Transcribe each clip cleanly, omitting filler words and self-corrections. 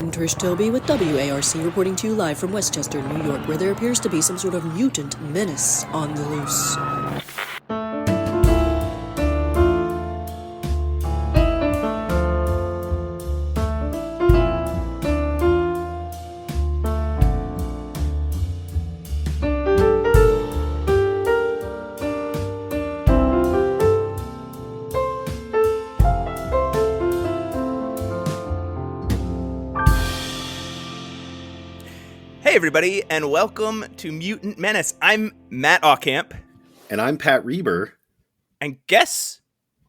Trish Toby with WARC reporting to you live from Westchester, New York, where there appears to be some sort of mutant menace on the loose. Hey everybody, and welcome to Mutant Menace. I'm Matt Aucamp. And I'm Pat Reber. And guess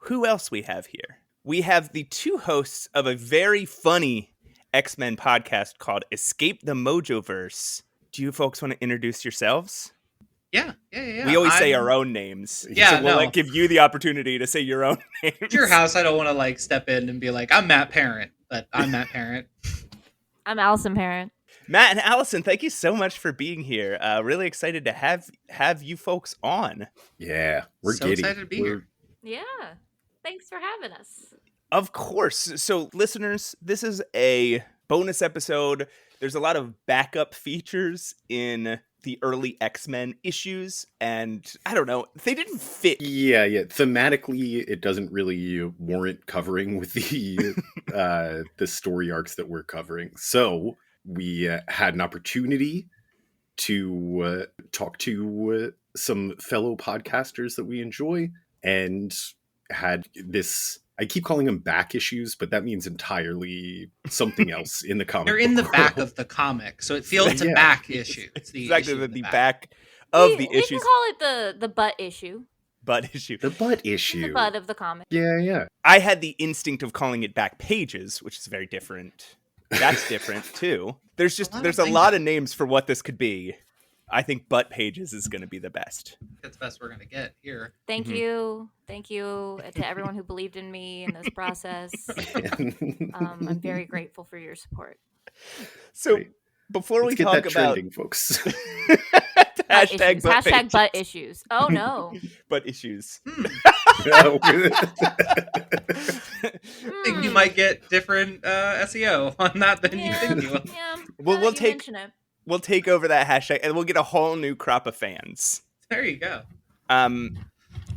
who else we have here? We have the two hosts of a very funny X-Men podcast called Escape the Mojoverse. Do you folks want to introduce yourselves? Yeah. We always say our own names. Yeah, so we'll give you the opportunity to say your own names. It's your house. I don't want to step in and be like, I'm Matt Parent, but I'm Matt Parent. I'm Allison Parent. Matt and Allison, thank you so much for being here. Really excited to have you folks on. Yeah, we're so giddy. excited to be here. Yeah, thanks for having us. Of course. So, listeners, this is a bonus episode. There's a lot of backup features in the early X-Men issues, and I don't know, they didn't fit. Yeah. Thematically, it doesn't really warrant covering with the story arcs that we're covering. So we had an opportunity to talk to some fellow podcasters that we enjoy, and had this. I keep calling them back issues, but that means entirely something else in the comic. They're in the book back world. of the comic, so it feels a back issue. It's the exactly issue the back of the issues. We can call it the butt issue. Butt issue. The butt issue. The butt of the comic. Yeah. I had the instinct of calling it back pages, which is very different. That's different too. There's a lot of names for what this could be. I think butt pages is going to be the best. That's the best we're going to get here. Thank you to everyone who believed in me in this process. I'm very grateful for your support. So Great. before we Let's get talk that about trending, folks. hashtag butt Hashtag pages. butt issues. Oh no. Butt issues. I think you might get different SEO on that than you think you will. Yeah. We'll take over that hashtag and we'll get a whole new crop of fans. There you go.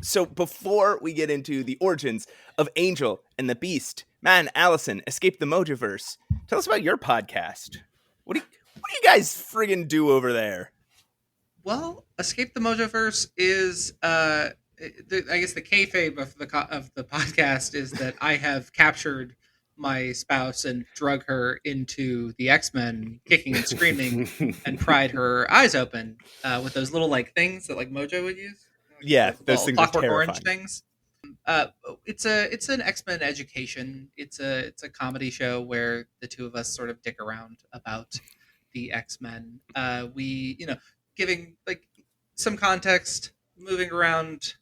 So before we get into the origins of Angel and the Beast, Matt and Allison, Escape the Mojoverse, tell us about your podcast. What do you guys friggin' do over there? Well, Escape the Mojoverse is, I guess the kayfabe of the podcast is that I have captured my spouse and drug her into the X-Men, kicking and screaming, and pried her eyes open with those little things that Mojo would use. Yeah, those things are Clockwork terrifying. Orange things. It's an X-Men education. It's a comedy show where the two of us sort of dick around about the X-Men. We giving some context, moving around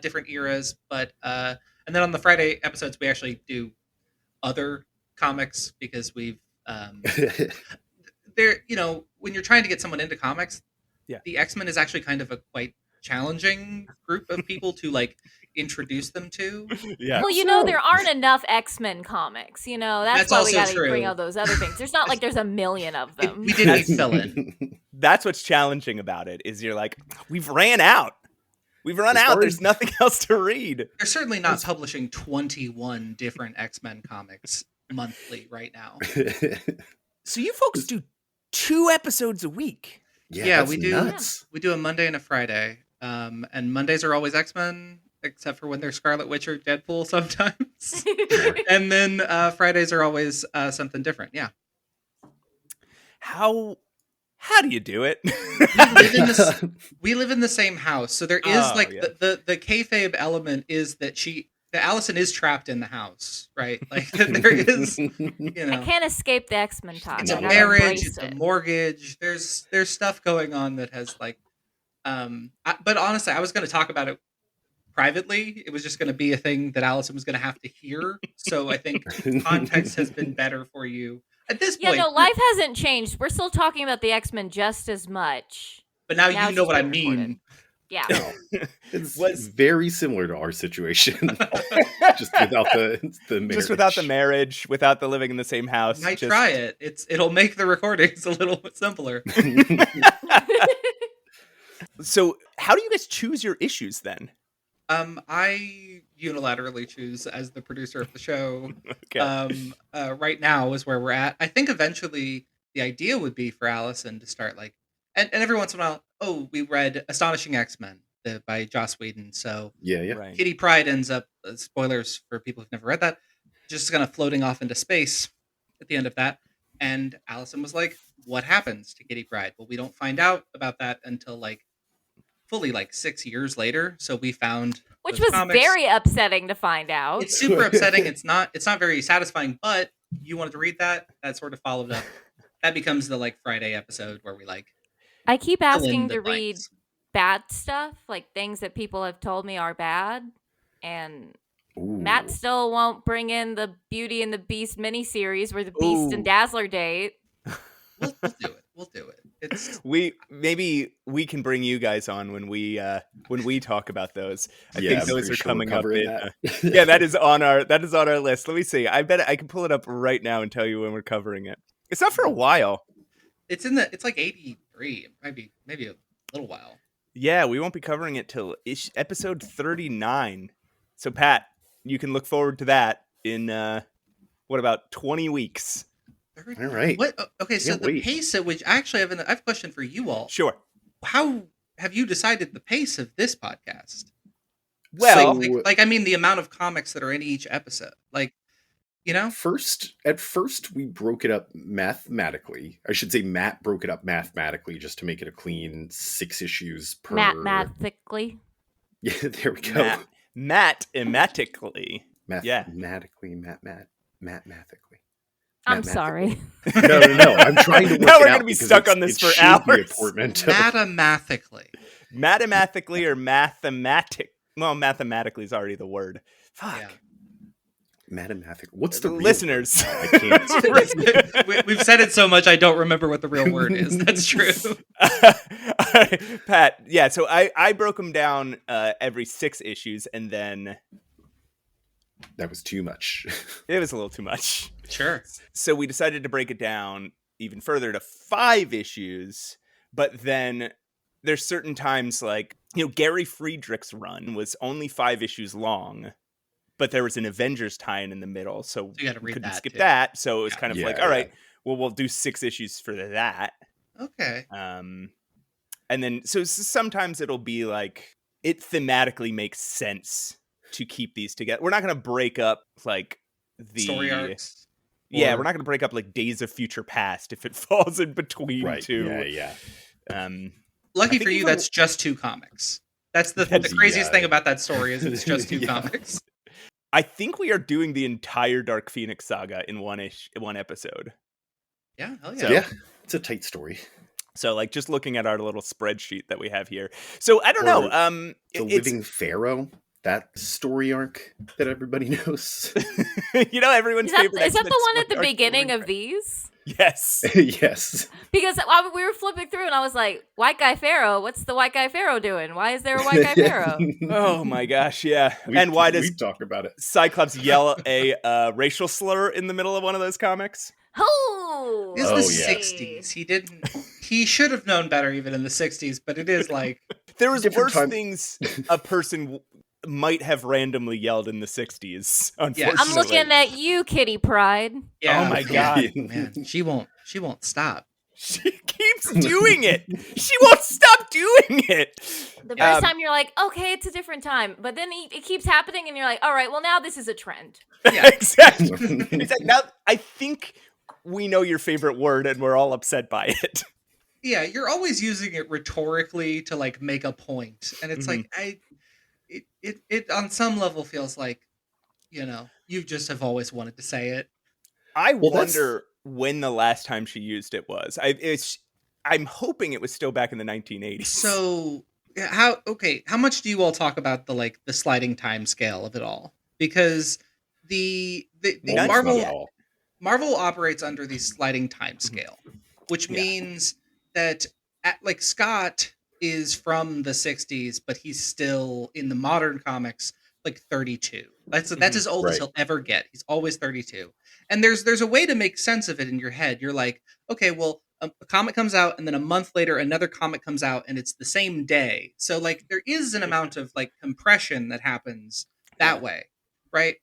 different eras, but and then on the Friday episodes we actually do other comics because we've there when you're trying to get someone into comics, the X-Men is actually kind of a quite challenging group of people to introduce them to. Yeah. Well, there aren't enough X-Men comics. That's why we also got to true. bring out those other things. There's not there's a million of them. We did need fill-in. That's what's challenging about it, is you're like, we've ran out. We've run out. There's nothing else to read. They're certainly not publishing 21 different X-Men comics monthly right now. So you folks do 2 episodes a week. Yeah, we do. Nuts. We do a Monday and a Friday. And Mondays are always X-Men, except for when they're Scarlet Witch or Deadpool sometimes. And then Fridays are always something different. Yeah. How do you do it? We live in the same house, so there is the kayfabe element is that Allison is trapped in the house, right? There is, I can't escape the X-Men talk. It's a I gotta marriage, embrace it's a it. mortgage. There's stuff going on that has but honestly, I was going to talk about it privately. It was just going to be a thing that Allison was going to have to hear. So I think context has been better for you at this point. Yeah, no, life hasn't changed. We're still talking about the X-Men just as much. But now you know it's what I being mean recorded. Yeah. It's Was- very similar to our situation, just without the marriage. Just without the marriage, without the living in the same house. Might just... try it. It'll make the recordings a little bit simpler. So, how do you guys choose your issues then? I unilaterally choose as the producer of the show. Okay. Right now is where we're at. I think eventually the idea would be for Allison to start like, and every once in a while, oh, we read Astonishing X-Men by Joss Whedon. So yeah. Right. Kitty Pryde ends up, spoilers for people who've never read that, just kind of floating off into space at the end of that. And Allison was like, what happens to Kitty Pryde? Well, we don't find out about that until like fully like 6 years later. So we found Which those was comics. very upsetting to find out. It's super upsetting. It's not very satisfying, but you wanted to read that. That sort of followed up. That becomes the like Friday episode where we like I keep fill in asking the to read blanks. bad stuff, like things that people have told me are bad. And Ooh. Matt still won't bring in the Beauty and the Beast miniseries where the Beast and Ooh. Dazzler date. We'll do it. We'll do it. It's Maybe we can bring you guys on when we talk about those. I Yeah, think I'm those pretty are sure coming we're up. covering In, that. yeah, that is on our list. Let me see. I bet I can pull it up right now and tell you when we're covering it. It's not for a while. it's like 83, maybe a little while. Yeah, we won't be covering it till episode 39. So Pat, you can look forward to that in what about 20 weeks? All right. What? Okay, so Can't the wait. pace at which actually I have a question for you all. Sure. How have you decided the pace of this podcast? Well, Like I mean the amount of comics that are in each episode. Like, you know? At first, we broke it up mathematically. I should say Matt broke it up mathematically just to make it a clean 6 issues per. MatTamathically. Yeah, there we go. MatTamathically. Yeah. Mathematically, mathematically. I'm sorry. No. I'm trying to work Now it we're out gonna be because stuck on this it for should be a hours. portmanteau. MATTamathically. MATTamathically or mathematic. Well, mathematically is already the word. Fuck. Yeah. Mathematic. What's the real Listeners? word? I can't. We've said it so much I don't remember what the real word is. That's true. Pat, yeah, so I broke them down every 6 issues, and then That was too much. it was a little too much. Sure. So we decided to break it down even further to 5 issues, but then there's certain times like, Gary Friedrich's run was only 5 issues long, but there was an Avengers tie-in in the middle, so you gotta we read couldn't that, skip too. that. So it was kind of Yeah, like, all right, well, we'll do 6 issues for that. Okay. And then, so sometimes it'll be like, it thematically makes sense to keep these together. We're not going to break up like the Story arcs. Yeah, or- we're not going to break up like Days of Future Past if it falls in between Right. two. Yeah. Lucky I for think you, even- that's just 2 comics. That's the That's- craziest yeah. thing about that story is it's just 2 Yeah. comics. I think we are doing the entire Dark Phoenix saga in one episode. Yeah, hell yeah. So- Yeah. It's a tight story. So like just looking at our little spreadsheet that we have here. So I don't Or know. The It's Living Pharaoh, that story arc that everybody knows. Everyone's Is that favorite. the X-Men one at story the arc, beginning Living of these? Yes. Yes. Because we were flipping through and I was like, White Guy Pharaoh, what's the White Guy Pharaoh doing? Why is there a White Guy Pharaoh? Oh my gosh, yeah. We- And why does we talk about it? Cyclops yell a racial slur in the middle of one of those comics? Oh, It's Oh, the yeah. 60s. He should have known better even in the 60s, but it is like There was Different worse time. things a person might have randomly yelled in the 60s, unfortunately. I'm looking at you, Kitty Pryde. yeah. Oh my God. Man, she won't stop. She keeps doing it. She won't stop doing it. The first Um, time you're like, okay, it's a different time. But then it keeps happening and you're like, all right, well, now this is a trend. Yeah. Exactly. Now, I think we know your favorite word and we're all upset by it. Yeah, you're always using it rhetorically to like make a point. And it's like it on some level feels like, you just have always wanted to say it. I Well, that's- wonder when the last time she used it was. I'm hoping it was still back in the 1980s. So how much do you all talk about the sliding time scale of it all? Because the None. Marvel Not at all. Marvel operates under the sliding time scale, which Yeah. means that Scott is from the 60s, but he's still in the modern comics like 32. That's as old as Right. he'll ever get. He's always 32. And there's a way to make sense of it in your head. You're like, okay, well, a comic comes out and then a month later another comic comes out and it's the same day. So like there is an amount of like compression that happens that way, right?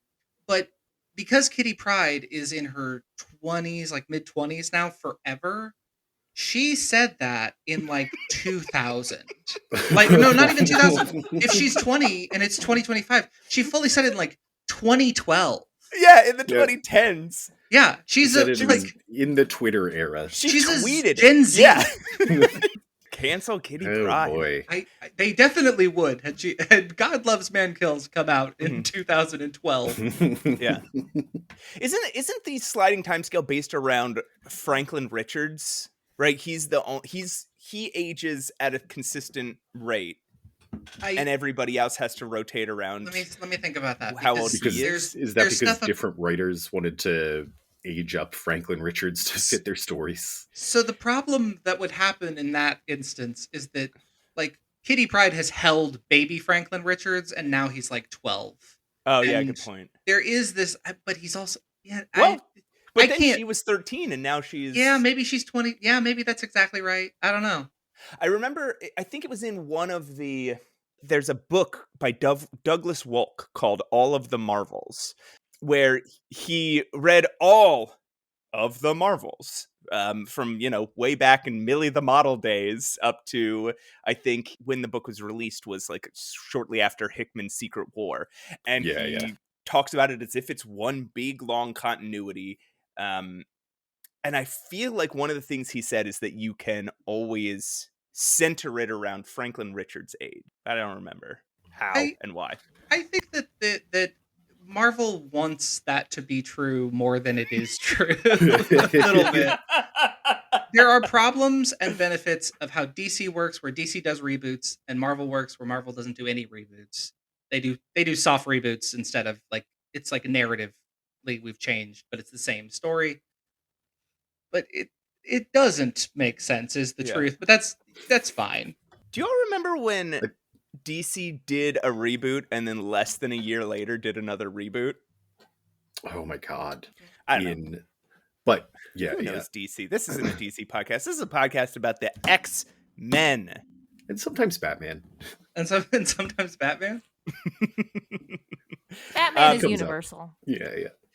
But because Kitty Pryde is in her 20s, like mid 20s now forever, she said that in like 2000. Like, no, not even 2000. If she's 20 and it's 2025, she fully said it in like 2012. Yeah, in the Yeah. 2010s. Yeah, she's Said a it like in the Twitter era. She's a tweeted Gen it. Z. Yeah. Cancel Kitty Oh Pryde. boy. They definitely would had God Loves Man Kills come out in 2012. Yeah. Isn't the sliding timescale based around Franklin Richards? Right? He ages at a consistent rate. And everybody else has to rotate around. Let me think about that. How old Because he is? is that there's because stuff different writers wanted to age up Franklin Richards to fit their stories? So the problem that would happen in that instance is that like Kitty Pryde has held baby Franklin Richards and now he's like 12. Oh yeah, And good point. There is this, but he's also Well, but I then can't. she was 13 and now she's Maybe she's 20. Yeah, maybe that's exactly right. I don't know. I remember, I think it was in one of there's a book by Douglas Wolk called All of the Marvels, where he read all of the Marvels from, way back in Millie the Model days up to, I think, when the book was released was like shortly after Hickman's Secret War. And he talks about it as if it's one big, long continuity. And I feel like one of the things he said is that you can always center it around Franklin Richards' age. I don't remember how and why. I think that Marvel wants that to be true more than it is true. A little bit. There are problems and benefits of how DC works, where DC does reboots, and Marvel works where Marvel doesn't do any reboots. They do soft reboots instead of like it's like narratively we've changed, but it's the same story. But it doesn't make sense is the truth, but that's fine. Do you all remember when DC did a reboot and then less than a year later did another reboot? Oh my god. I don't know. But yeah, Who knows DC? This isn't a DC podcast. This is a podcast about the X-Men. And sometimes Batman. And sometimes Batman. Batman is comes universal. Yeah.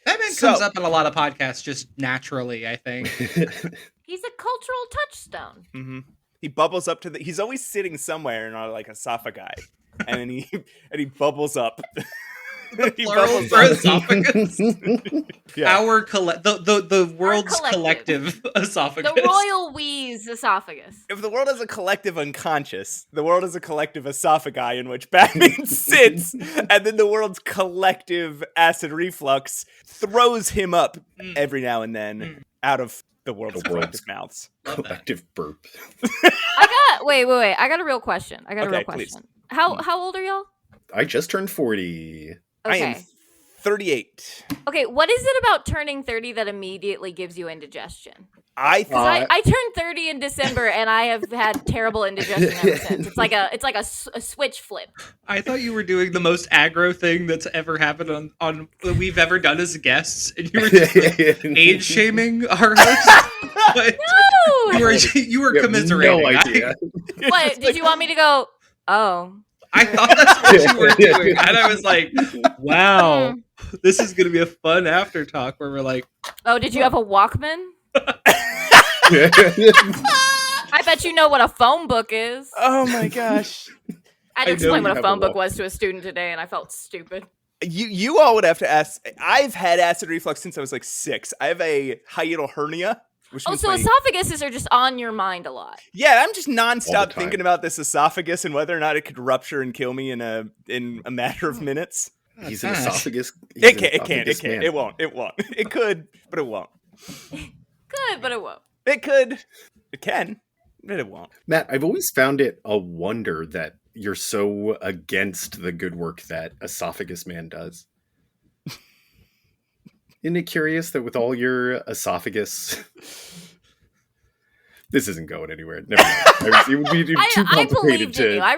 Batman comes up in a lot of podcasts just naturally, I think. He's a cultural touchstone. Mm-hmm. He bubbles up to he's always sitting somewhere in our like esophagi, and then he bubbles up. The plural for esophagus. Yeah. The world's Our collective esophagus. The royal wheeze esophagus. If the world is a collective unconscious, the world is a collective esophagi in which Batman sits, and then the world's collective acid reflux throws him up every now and then out of the world's collective mouths. Collective burp. Wait. I got a real question. Please. How old are y'all? I just turned 40. Okay. I am 38. Okay, what is it about turning 30 that immediately gives you indigestion? I turned 30 in December and I have had terrible indigestion ever since. It's like a switch flip. I thought you were doing the most aggro thing that's ever happened on that we've ever done as guests, and you were just like, age shaming our host. But No, you were commiserating. No idea. what did you want me to go? Oh, I thought that's what you were doing, and I was like, "Wow, this is gonna be a fun after talk where we're like, oh, did you have a Walkman? I bet you know what a phone book is. Oh my gosh. I had to I know explain you what a have phone a book Walkman. was to a student today, and I felt stupid. You all would have to ask. I've had acid reflux since I was like 6. I have a hiatal hernia. Which Oh, means so esophaguses are just on your mind a lot. Yeah, I'm just All nonstop the time. thinking about this esophagus and whether or not it could rupture and kill me in a matter of minutes. He's an esophagus. It can't. It won't. It could, but it won't. Good, but it won't. It could. It can, but it won't. Matt, I've always found it a wonder that you're so against the good work that Esophagus Man does. Isn't it curious that with all your esophagus This isn't going anywhere. Never mind. It would be too I complicated believed in to. you. I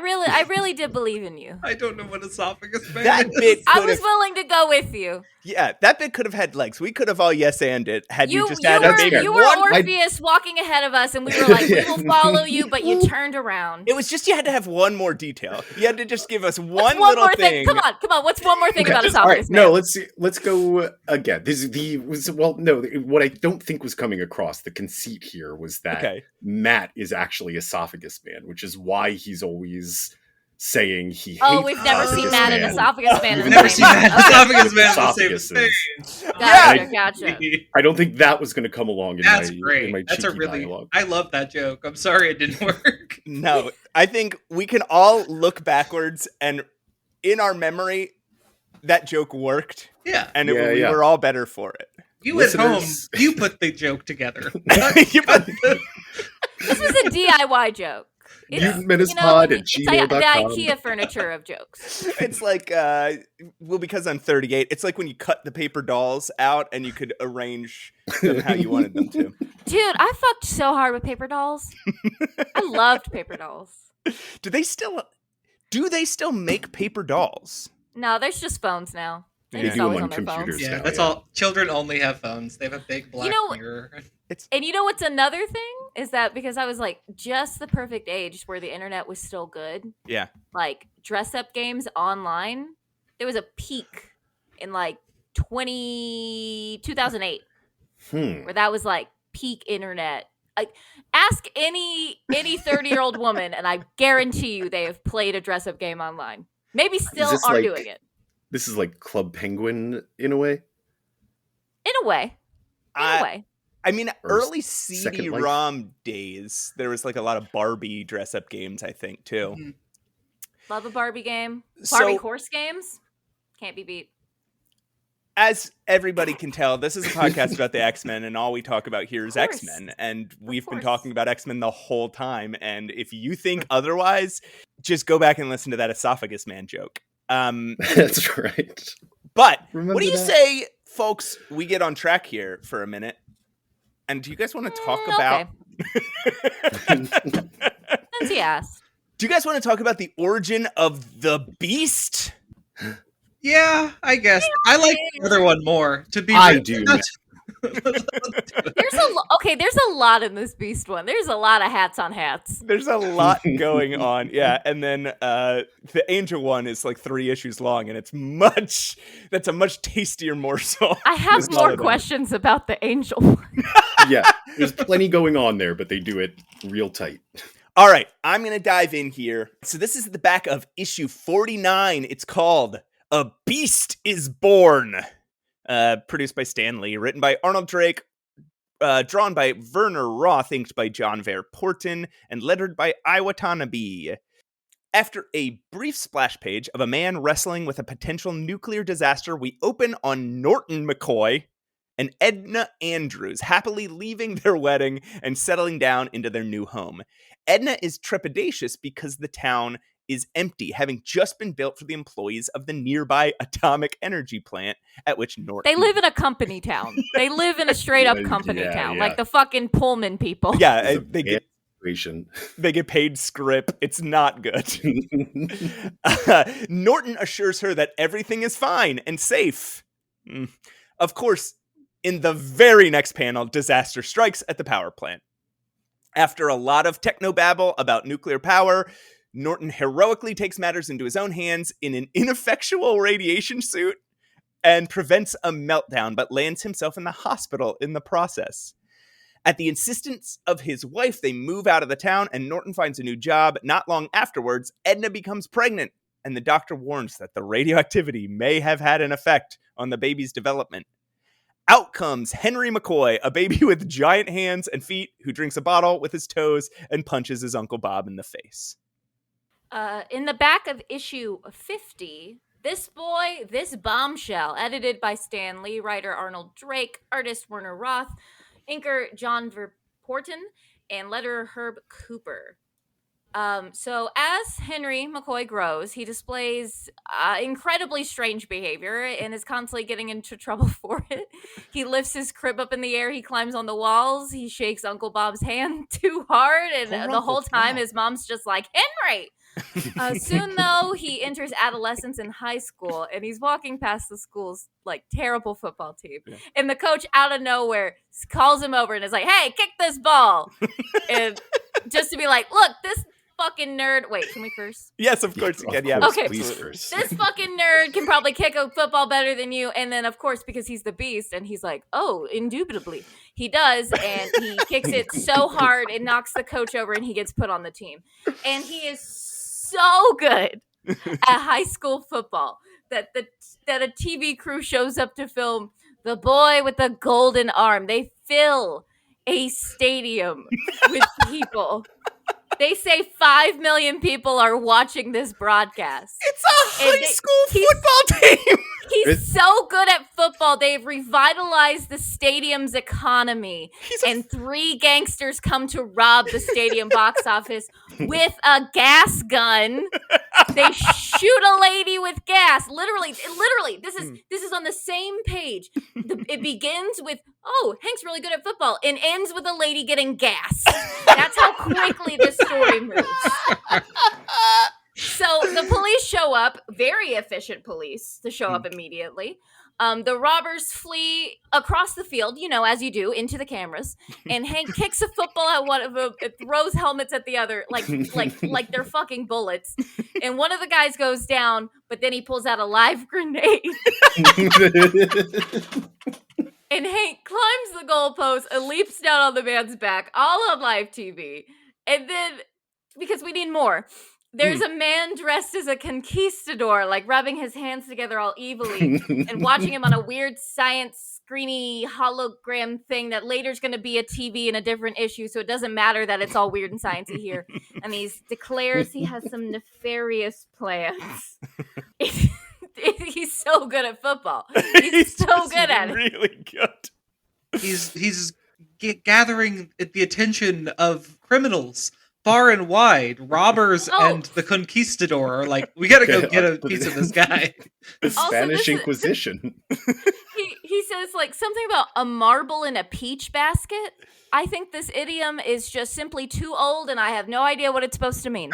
really did believe in you. I don't know what esophagus man That is. bit I could was have, willing to go with you. yeah, that bit could have had legs. We could have all yes-and it had you just had were, maybe you were one. Orpheus walking ahead of us, and we were like, we will follow you, but you turned around. It was just you had to have one more detail. You had to just give us What's one one little more thing. Come on. What's one more thing about All right, esophagus man? no, let's see. Let's go again. This is what I don't think was coming across. The conceit here was that Matt is actually Esophagus Man, which is why he's always saying he hates. Oh, we've never seen Matt and Esophagus Man. We've in the Never same seen that. Esophagus man on the Esophaguses. same Gotcha, gotcha. I don't think that was going to come along in That's my great. in my That's a cheeky really. dialogue. I love that joke. I'm sorry it didn't work. No, I think we can all look backwards and in our memory, that joke worked. Yeah. And Yeah, we yeah. were all better for it. You at home, Listeners. you put the joke together. You put- This was a DIY joke. Mutant Menace Pod at it's like the gmail.com. IKEA furniture of jokes. It's like, because I'm 38, it's like when you cut the paper dolls out and you could arrange them how you wanted them to. Dude, I fucked so hard with paper dolls. I loved paper dolls. Do they still make paper dolls? No, there's just phones now. They're Yeah. just They do always them on on their computers. phones. Yeah, now, that's yeah. all. Children only have phones. They have a big black know- mirror. And you know what's another thing? Is that because I was like just the perfect age where the internet was still good. Yeah. Like dress up games online. There was a peak in like 2008 where that was like peak internet. Like ask any 30-year-old woman and I guarantee you they have played a dress up game online. Maybe still this are like- doing it. This is like Club Penguin in a way. In a way. I mean, Or early Second Life. CD-ROM days, there was like a lot of Barbie dress-up games, I think, too. Mhm. Love a Barbie game. So- Barbie horse games. Can't be beat. As everybody can tell, this is a podcast about the X-Men, and all we talk about here is Of course. X-Men. And we've been course. talking about X-Men the whole time. And if you think otherwise, just go back and listen to that Esophagus Man joke. That's right. But Remember what do you that? say, folks, we get on track here for a minute? And do you guys want to talk about... Since he asked. Do you guys want to talk about the origin of the Beast? Yeah, I guess I like the other one more. To be I real. do. There's a lot in this Beast one. There's a lot of hats on hats. There's a lot going on. Yeah. And then the Angel one is like 3 issues long, and that's a much tastier morsel. I have Than more all of them. questions about the Angel one. Yeah, there's plenty going on there, but they do it real tight. All right, I'm going to dive in here. So this is the back of issue 49. It's called A Beast is Born. Produced by Stan Lee, written by Arnold Drake, drawn by Werner Roth, inked by John Ver Porten, and lettered by Iwatanabe. After a brief splash page of a man wrestling with a potential nuclear disaster, we open on Norton McCoy and Edna Andrews happily leaving their wedding and settling down into their new home. Edna is trepidatious because the town is empty, having just been built for the employees of the nearby atomic energy plant at which Norton... They live in a company town. They live in a straight up company Yeah, town, yeah. like the fucking Pullman people. Yeah, It's a they bad situation. they get paid script. It's not good. Norton assures her that everything is fine and safe. Of course, in the very next panel, disaster strikes at the power plant. After a lot of technobabble about nuclear power, Norton heroically takes matters into his own hands in an ineffectual radiation suit and prevents a meltdown, but lands himself in the hospital in the process. At the insistence of his wife, they move out of the town, and Norton finds a new job. Not long afterwards, Edna becomes pregnant, and the doctor warns that the radioactivity may have had an effect on the baby's development. Out comes Henry McCoy, a baby with giant hands and feet who drinks a bottle with his toes and punches his Uncle Bob in the face. In the back of issue 50, This Boy, This Bombshell, edited by Stan Lee, writer Arnold Drake, artist Werner Roth, inker John Verporten, and letterer Herb Cooper. So as Henry McCoy grows, he displays incredibly strange behavior and is constantly getting into trouble for it. He lifts his crib up in the air. He climbs on the walls. He shakes Uncle Bob's hand too hard. And Poor the Uncle whole time, Bob. his mom's just like, Henry! Soon, though, he enters adolescence in high school, and he's walking past the school's like terrible football team, and the coach out of nowhere calls him over and is like, "Hey, kick this ball!" And just to be like, "Look, this fucking nerd." Wait, can we curse? Yes, of course you can. Yeah, Okay. Please first. This fucking nerd can probably kick a football better than you. And then, of course, because he's the beast, and he's like, "Oh, indubitably, he does," and he kicks it so hard it knocks the coach over, and he gets put on the team, and he is so good at high school football that a TV crew shows up to film The Boy with the Golden Arm. They fill a stadium with people. They say 5 million people are watching this broadcast. It's a high school football team. He's so good at football. They've revitalized the stadium's economy. And 3 gangsters come to rob the stadium box office with a gas gun. They shoot a lady with gas. Literally, this is on the same page. It begins with, "Oh, Hank's really good at football," and ends with a lady getting gas. That's how quickly this story moves. So the police show up, very efficient police to show up immediately. The robbers flee across the field, as you do, into the cameras. And Hank kicks a football at one of them, throws helmets at the other, like they're fucking bullets. And one of the guys goes down, but then he pulls out a live grenade. And Hank climbs the goalpost and leaps down on the man's back, all on live TV. And then, because we need more, there's a man dressed as a conquistador, like rubbing his hands together all evilly and watching him on a weird science screeny hologram thing that later is going to be a TV in a different issue, so it doesn't matter that it's all weird and sciencey here. And he declares he has some nefarious plans. He's so good at football. He's so good at it. Really good. He's gathering the attention of criminals far and wide. Robbers and the conquistador are like, we gotta go get a piece of this guy. The Spanish Inquisition. He says like something about a marble in a peach basket. I think this idiom is just simply too old, and I have no idea what it's supposed to mean.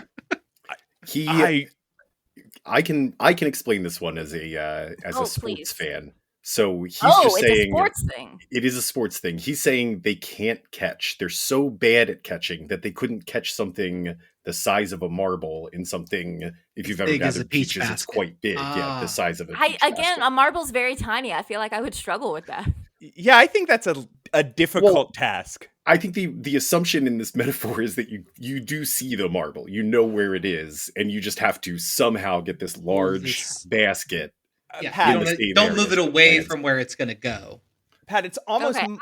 I can explain this one as a sports please. fan. So he's just saying it's a sports thing. It is a sports thing. He's saying they can't catch. They're so bad at catching that they couldn't catch something the size of a marble in something. If you've ever gathered peaches, it's quite big. Yeah, the size of a peach basket. A marble's very tiny. I feel like I would struggle with that. Yeah, I think that's a difficult task. I think the assumption in this metaphor is that you do see the marble, you know where it is, and you just have to somehow get this large basket. Yeah, Pat, don't move it away from where it's going to go. Pat, it's almost... Okay.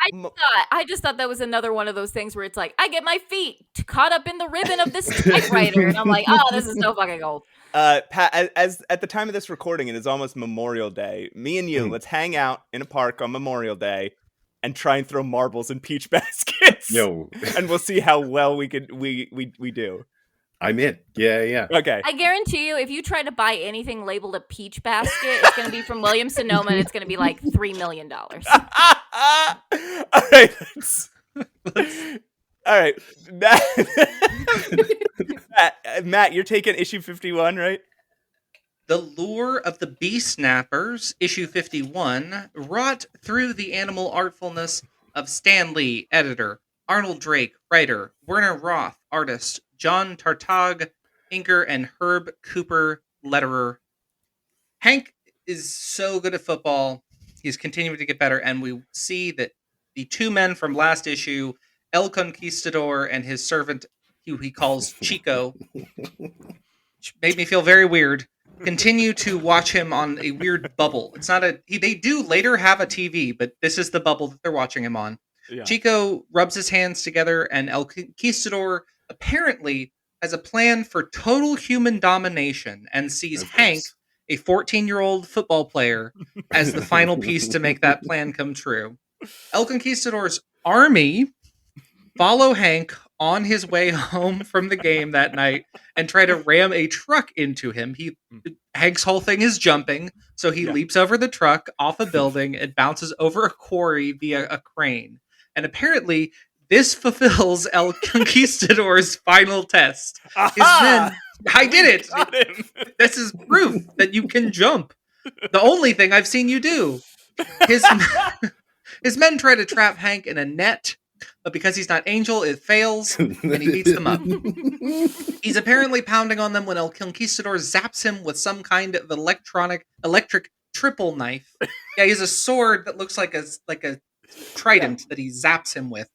I just thought that was another one of those things where it's like, I get my feet caught up in the ribbon of this typewriter, and I'm like, oh, this is so fucking old. Pat, as at the time of this recording, it is almost Memorial Day. Me and you, let's hang out in a park on Memorial Day and try and throw marbles in peach baskets. No. And we'll see how well we do. I'm in. Yeah. Okay. I guarantee you, if you try to buy anything labeled a peach basket, it's going to be from Williams Sonoma, and it's going to be like $3 million. All right. All right. Matt, you're taking issue 51, right? The Lure of the Bee Snappers, issue 51, wrought through the animal artfulness of Stan Lee, editor, Arnold Drake, writer, Werner Roth, artist, John Tartagh, inker, and Herb Cooper, letterer. Hank is so good at football. He's continuing to get better, and we see that the 2 men from last issue, El Conquistador and his servant, who he calls Chico, which made me feel very weird, continue to watch him on a weird bubble. It's not they do later have a TV, but this is the bubble that they're watching him on. Yeah. Chico rubs his hands together, and El Conquistador apparently has a plan for total human domination and sees Hank, a 14-year-old football player, as the final piece to make that plan come true. El Conquistador's army follow Hank on his way home from the game that night and try to ram a truck into him. Hank's whole thing is jumping, so he leaps over the truck off a building and bounces over a quarry via a crane. And apparently, this fulfills El Conquistador's final test. I did it! This is proof that you can jump. The only thing I've seen you do. His men try to trap Hank in a net, but because he's not Angel, it fails, and he beats them up. He's apparently pounding on them when El Conquistador zaps him with some kind of electric triple knife. Yeah, he has a sword that looks like a trident that he zaps him with.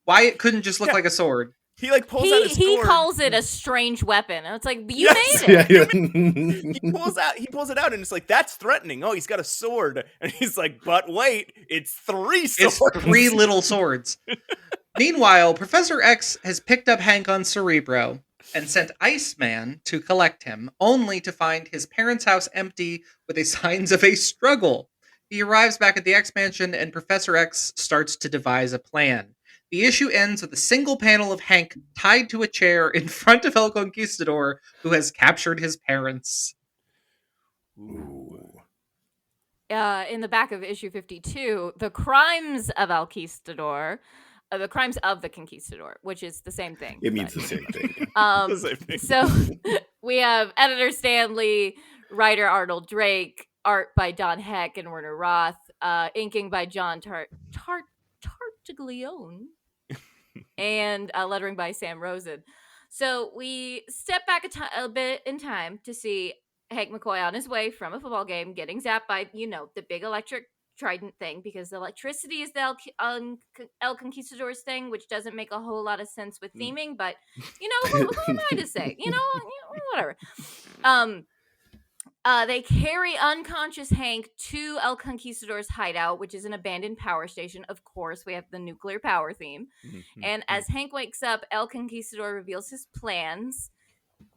Why it couldn't just look like a sword? He pulls out his sword. He calls it a strange weapon. And it's like, you made it. He pulls it out and it's like, that's threatening. Oh, he's got a sword. And he's like, but wait, it's 3 swords. It's 3 little swords. Meanwhile, Professor X has picked up Hank on Cerebro and sent Iceman to collect him, only to find his parents' house empty with the signs of a struggle. He arrives back at the X-Mansion and Professor X starts to devise a plan. The issue ends with a single panel of Hank tied to a chair in front of El Conquistador, who has captured his parents. Ooh. In the back of issue 52, the crimes of El Conquistador, the crimes of the Conquistador, which is the same thing. It means the same thing. The same thing. So we have editor Stanley, writer Arnold Drake, art by Don Heck and Werner Roth, inking by John Tartaglione, and lettering by Sam Rosen. So we step back a bit in time to see Hank McCoy on his way from a football game getting zapped by, the big electric trident thing, because the electricity is the El Conquistador's thing, which doesn't make a whole lot of sense with theming, but, who am I to say? Whatever. They carry unconscious Hank to El Conquistador's hideout, which is an abandoned power station. Of course, we have the nuclear power theme. And as Hank wakes up, El Conquistador reveals his plans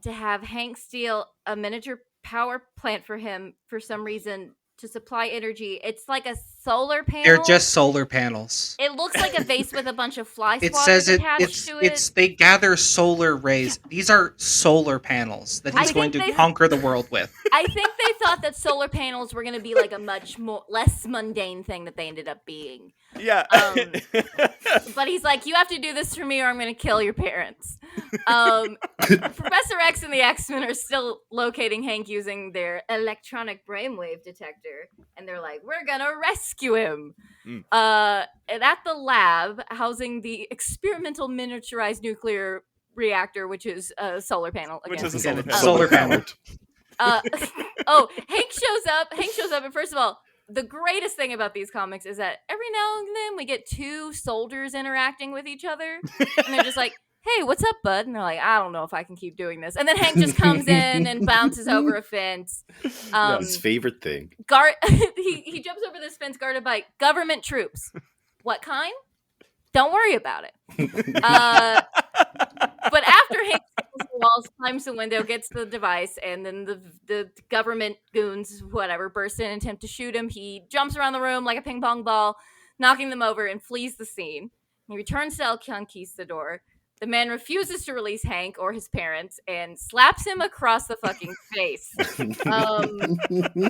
to have Hank steal a miniature power plant for him for some reason to supply energy. It's like a solar panel. They're just solar panels. It looks like a vase with a bunch of fly It swatters says attached to it. they gather solar rays. These are solar panels that he's going to conquer the world with. I think they thought that solar panels were going to be like a much less mundane thing that they ended up being. Yeah. But he's like, you have to do this for me or I'm going to kill your parents. Professor X and the X-Men are still locating Hank using their electronic brainwave detector. And they're like, we're going to rescue him. And at the lab, housing the experimental miniaturized nuclear reactor, which is a solar panel. Again. Which is a solar panel. Solar panel. Hank shows up. And first of all, the greatest thing about these comics is that every now and then we get 2 soldiers interacting with each other. And they're just like, hey, what's up, bud? And they're like, I don't know if I can keep doing this. And then Hank just comes in and bounces over a fence. His favorite thing. He jumps over this fence guarded by government troops. What kind? Don't worry about it. But after Hank scales the walls, climbs the window, gets the device, and then the government goons, whatever, burst in and attempt to shoot him. He jumps around the room like a ping pong ball, knocking them over, and flees the scene. He returns to El Conquistador. The man refuses to release Hank or his parents and slaps him across the fucking face.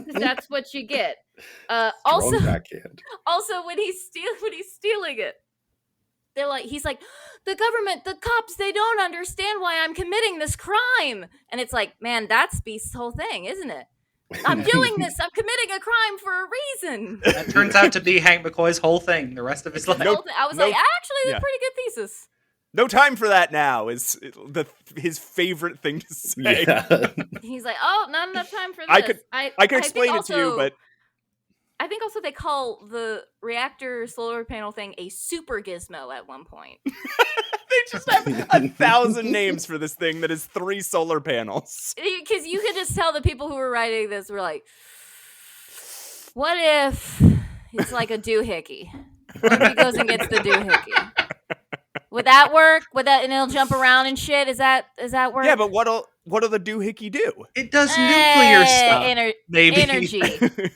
That's what you get. Also, when he's stealing it, he's like, the government, the cops, they don't understand why I'm committing this crime. And it's like, man, that's Beast's whole thing, isn't it? I'm doing this. I'm committing a crime for a reason. That turns out to be Hank McCoy's whole thing, the rest of his life. I was like, actually, that's a pretty good thesis. No time for that now is his favorite thing to say. Yeah. He's like, oh, not enough time for this. I could explain it to you, but I think also they call the reactor solar panel thing a super gizmo at one point. They just have 1,000 names for this thing that is 3 solar panels. Because you could just tell the people who were writing this were like, what if it's like a doohickey? What if he goes and gets the doohickey? Would that work? And it'll jump around and shit? Is that work? Yeah, but what'll the doohickey do? It does nuclear stuff. Maybe. Energy.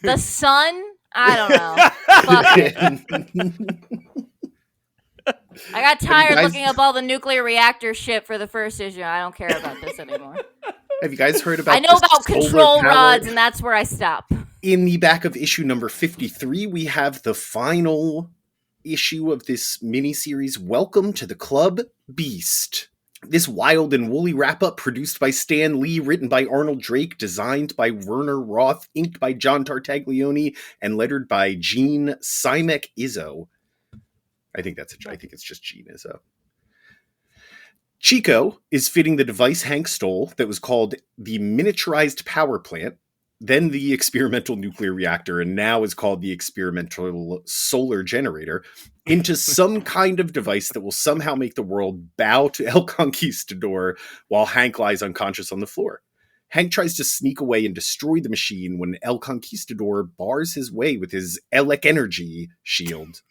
The sun? I don't know. Fuck it. I got tired guys- looking up all the nuclear reactor shit for the first issue. I don't care about this anymore. Have you guys heard about I know the about solar control power? rods, and that's where I stop. In the back of issue number 53, we have the final issue of this miniseries, Welcome to the Club, Beast. This wild and woolly wrap-up produced by Stan Lee, written by Arnold Drake, designed by Werner Roth, inked by John Tartaglione, and lettered by Gene Simek Izzo. I think it's just Gene Izzo. Chico is fitting the device Hank stole that was called the miniaturized power plant, then the experimental nuclear reactor, and now is called the experimental solar generator, into some kind of device that will somehow make the world bow to El Conquistador while Hank lies unconscious on the floor. Hank tries to sneak away and destroy the machine when El Conquistador bars his way with his Elec Energy shield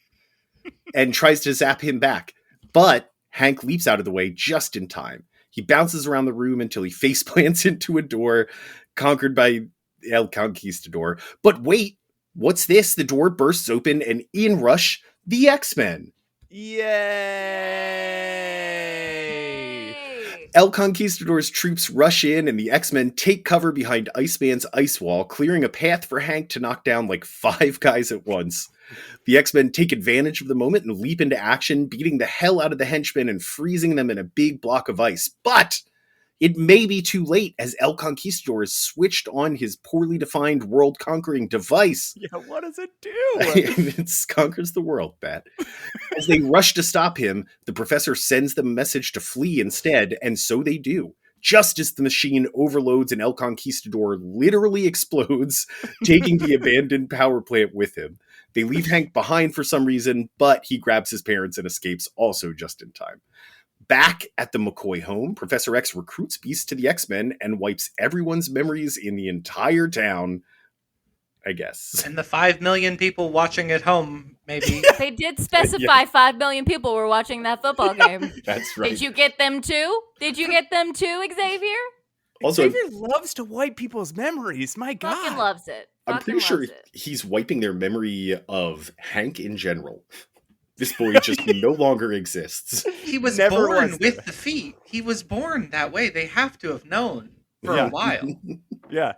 and tries to zap him back. But Hank leaps out of the way just in time. He bounces around the room until he faceplants into a door, conquered by El Conquistador. But wait, what's this? The door bursts open and in rush the X-Men. Yay! El Conquistador's troops rush in and the X-Men take cover behind Iceman's ice wall, clearing a path for Hank to knock down like 5 guys at once. The X-Men take advantage of the moment and leap into action, beating the hell out of the henchmen and freezing them in a big block of ice. But it may be too late, as El Conquistador has switched on his poorly defined world-conquering device. Yeah, what does it do? It conquers the world, Bat. As they rush to stop him, the professor sends them a message to flee instead, and so they do. Just as the machine overloads and El Conquistador literally explodes, taking the abandoned power plant with him. They leave Hank behind for some reason, but he grabs his parents and escapes also just in time. Back at the McCoy home, Professor X recruits Beast to the X-Men and wipes everyone's memories in the entire town, I guess. And the 5 million people watching at home, maybe. They did specify 5 million people were watching that football game. That's right. Did you get them too? Xavier? Also, Xavier loves to wipe people's memories. My God. Fucking loves it. I'm Fucking pretty sure loves it. he's wiping their memory of Hank in general. This boy just no longer exists. He was Never born was with there. the feet. He was born that way. They have to have known for Yeah. a while. Yeah.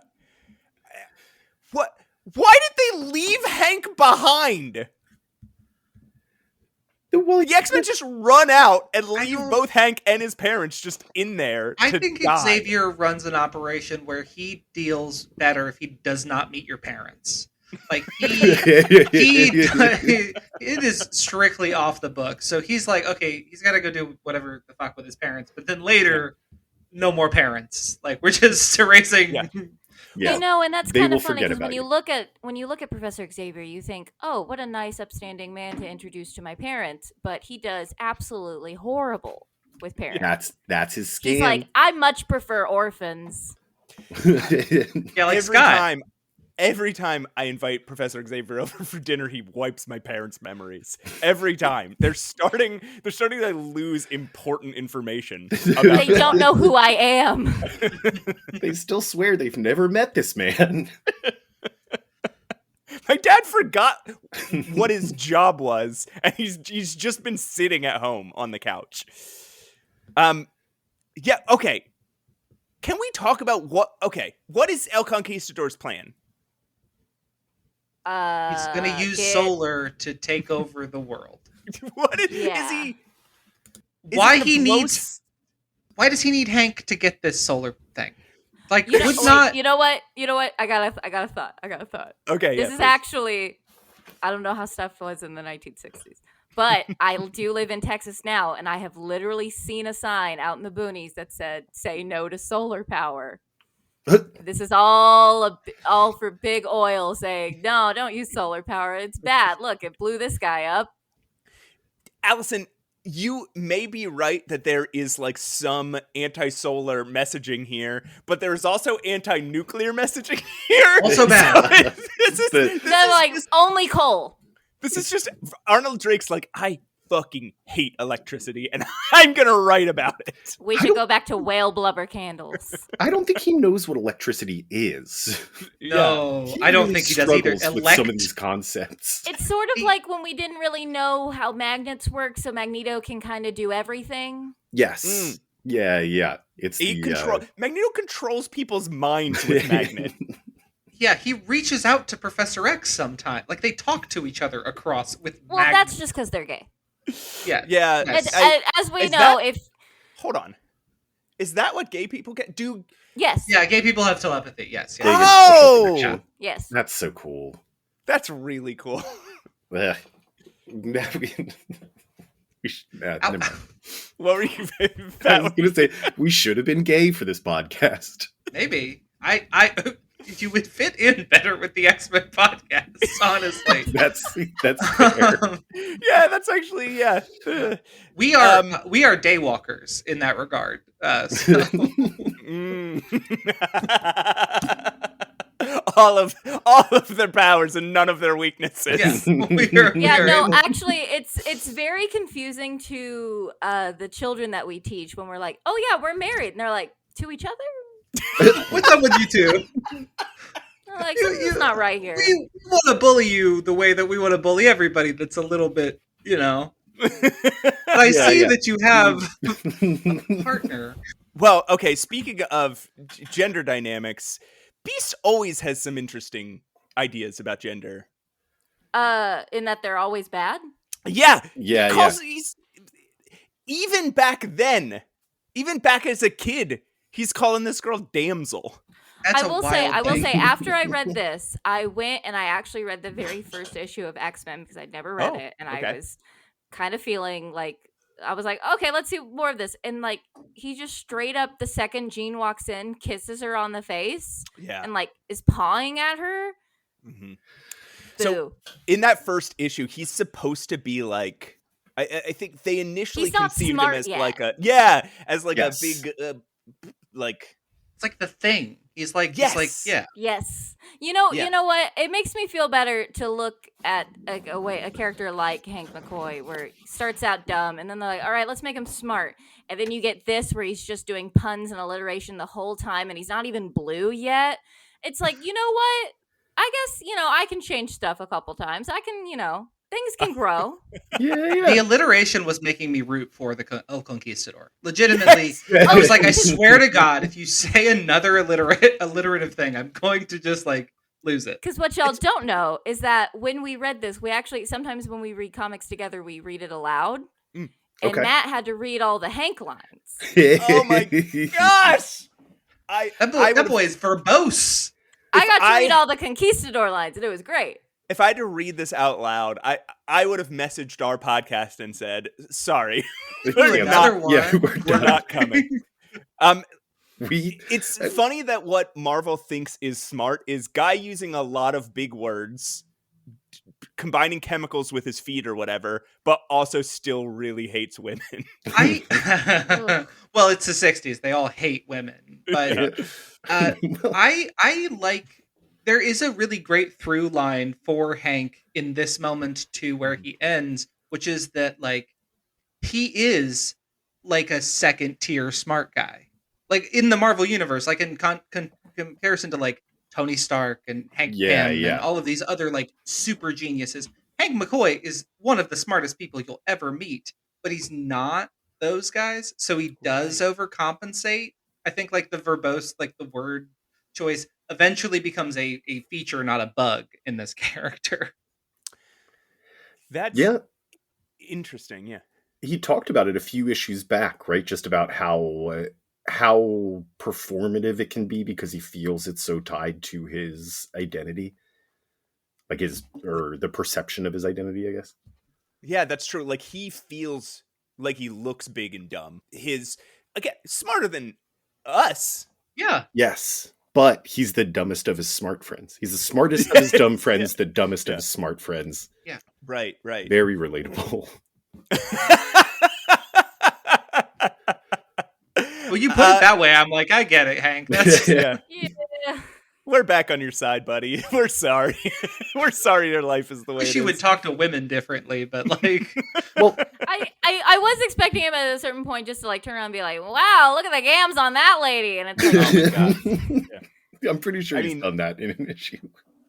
What? Why did they leave Hank behind? Well, The X-Men just run out and leave don't- both Hank and his parents just in there I to think die. Xavier runs an operation where he deals better if he does not meet your parents. Like it is strictly off the book. So he's like, okay, he's got to go do whatever the fuck with his parents. But then later, no more parents. Like we're just erasing. Yeah. Yeah. I know, and that's They kind will of funny forget because about when you look at Professor Xavier, you think, "Oh, what a nice, upstanding man to introduce to my parents," but he does absolutely horrible with parents. That's his scam. He's like, "I much prefer orphans." Yeah, like every Scott. every time I invite Professor Xavier over for dinner, he wipes my parents' memories. Every time. They're starting to lose important information about They don't know who I am. They still swear they've never met this man. My dad forgot what his job was, and he's just been sitting at home on the couch. Yeah, okay. Can we talk about what is El Conquistador's plan? He's gonna use get- solar to take over the world. What is Yeah. he? is Why gonna he blow needs? Why does he need Hank to get this solar thing? Like, You know, would wait, not. you know what? I got a thought. Okay, This is actually, I don't know how stuff was in the 1960s, but I do live in Texas now, and I have literally seen a sign out in the boonies that said, "Say no to solar power." This is all for big oil saying, "No, don't use solar power. It's bad. Look, it blew this guy up." Allison, you may be right that there is like some anti-solar messaging here, but there's also anti-nuclear messaging here. Also bad. This is They're like, only coal. this is just Arnold Drake's like, I fucking hate electricity, and I'm gonna write about it. We should go back to whale blubber candles. I don't think he knows what electricity is. No, He I don't really think he does either. struggles with some of these concepts. It's sort of like when we didn't really know how magnets work, so Magneto can kind of do everything. Yes. Yeah. It's Magneto controls people's minds with magnet. Yeah, he reaches out to Professor X sometime. Like, they talk to each other across with Well, magnet. that's just because they're gay. Yeah. Yeah. Yes. As we is know, that- if Hold on. Is that what gay people get? yes, Yeah, gay people have telepathy, yes. They Yeah. get Oh! social connection. yes. That's so cool. That's really cool. Ugh. Never mind. What were you? I was going to say, we should have been gay for this podcast. Maybe. You would fit in better with the X-Men podcast, honestly. That's fair. Yeah, that's actually We are daywalkers in that regard. So. all of their powers and none of their weaknesses. Yes, we're Actually, it's very confusing to the children that we teach when we're like, oh yeah, we're married, and they're like, to each other. What's up with you two? I'm like, something's not right here. We want to bully you the way that we want to bully everybody. That's a little bit, But I see that you have a partner. Well, okay, speaking of gender dynamics, Beast always has some interesting ideas about gender. In that they're always bad. Yeah. Yeah. Even back then, even back as a kid, he's calling this girl damsel. That's I will say, after I read this, I went and I actually read the very first issue of X-Men because I'd never read it, and okay. I was kind of feeling like I was like, okay, let's see more of this. And like, he just straight up, the second Jean walks in, kisses her on the face, and like is pawing at her. Mm-hmm. Boo. So in that first issue, he's supposed to be like, I think they initially conceived him as like a a big like. It's like the Thing. He's like, Yes. You know what? It makes me feel better to look at a character like Hank McCoy, where he starts out dumb, and then they're like, all right, let's make him smart. And then you get this, where he's just doing puns and alliteration the whole time, and he's not even blue yet. It's like, you know what? I guess, I can change stuff a couple times. I can, things can grow. Yeah. The alliteration was making me root for the El Conquistador. Legitimately, I was like, I swear to God, if you say another alliterative thing, I'm going to just like lose it. Because what y'all don't know is that when we read this, we actually, sometimes when we read comics together, we read it aloud. And Matt had to read all the Hank lines. Oh my gosh! That boy is verbose. I got to read all the Conquistador lines, and it was great. If I had to read this out loud, I would have messaged our podcast and said, sorry, we're not coming. It's funny that what Marvel thinks is smart is Guy using a lot of big words, combining chemicals with his feet or whatever, but also still really hates women. Well, it's the 60s. They all hate women. But I like... There is a really great through line for Hank in this moment to where he ends, which is that like he is like a second tier smart guy, like in the Marvel universe, like in comparison to like Tony Stark and Hank Pym and all of these other like super geniuses. Hank McCoy is one of the smartest people you'll ever meet, but he's not those guys, so he does overcompensate. I think like the verbose, like the word choice eventually becomes a feature, not a bug in this character. That's interesting. Yeah. He talked about it a few issues back, right? Just about how performative it can be because he feels it's so tied to his identity, like the perception of his identity, I guess. Yeah, that's true. Like he feels like he looks big and dumb. Smarter than us. Yeah. Yes. But he's the dumbest of his smart friends. He's the smartest of his dumb friends, the dumbest of his smart friends. Yeah. Right. Very relatable. Well, you put it that way, I'm like, I get it, Hank. That's Yeah. We're back on your side, buddy. We're sorry. We're sorry your life is the way wish it you is. would talk to women differently, but like... Well, was expecting him at a certain point just to like turn around and be like, "Wow, look at the gams on that lady," and it's like, Oh my God. Yeah. I'm pretty sure he's done that in an issue.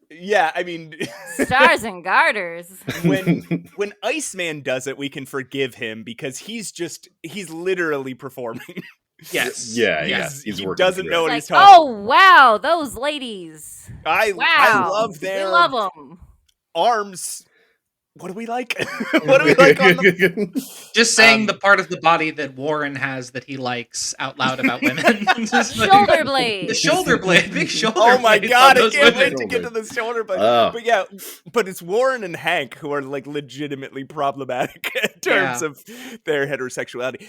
Yeah, I mean, stars and garters. when Iceman does it, we can forgive him because he's literally performing. Yes. Yeah. He He's working doesn't through know it. what Like, he's talking. oh wow, those ladies. I Wow, love their we love them. arms. What do we like? What do we like on them? Just saying the part of the body that Warren has that he likes out loud about women. Just like- Shoulder blade. The shoulder blade. Big shoulder Oh my blades God, on I those can't women. wait to get to the shoulder blade. Oh. But yeah, but it's Warren and Hank who are like legitimately problematic in terms of their heterosexuality.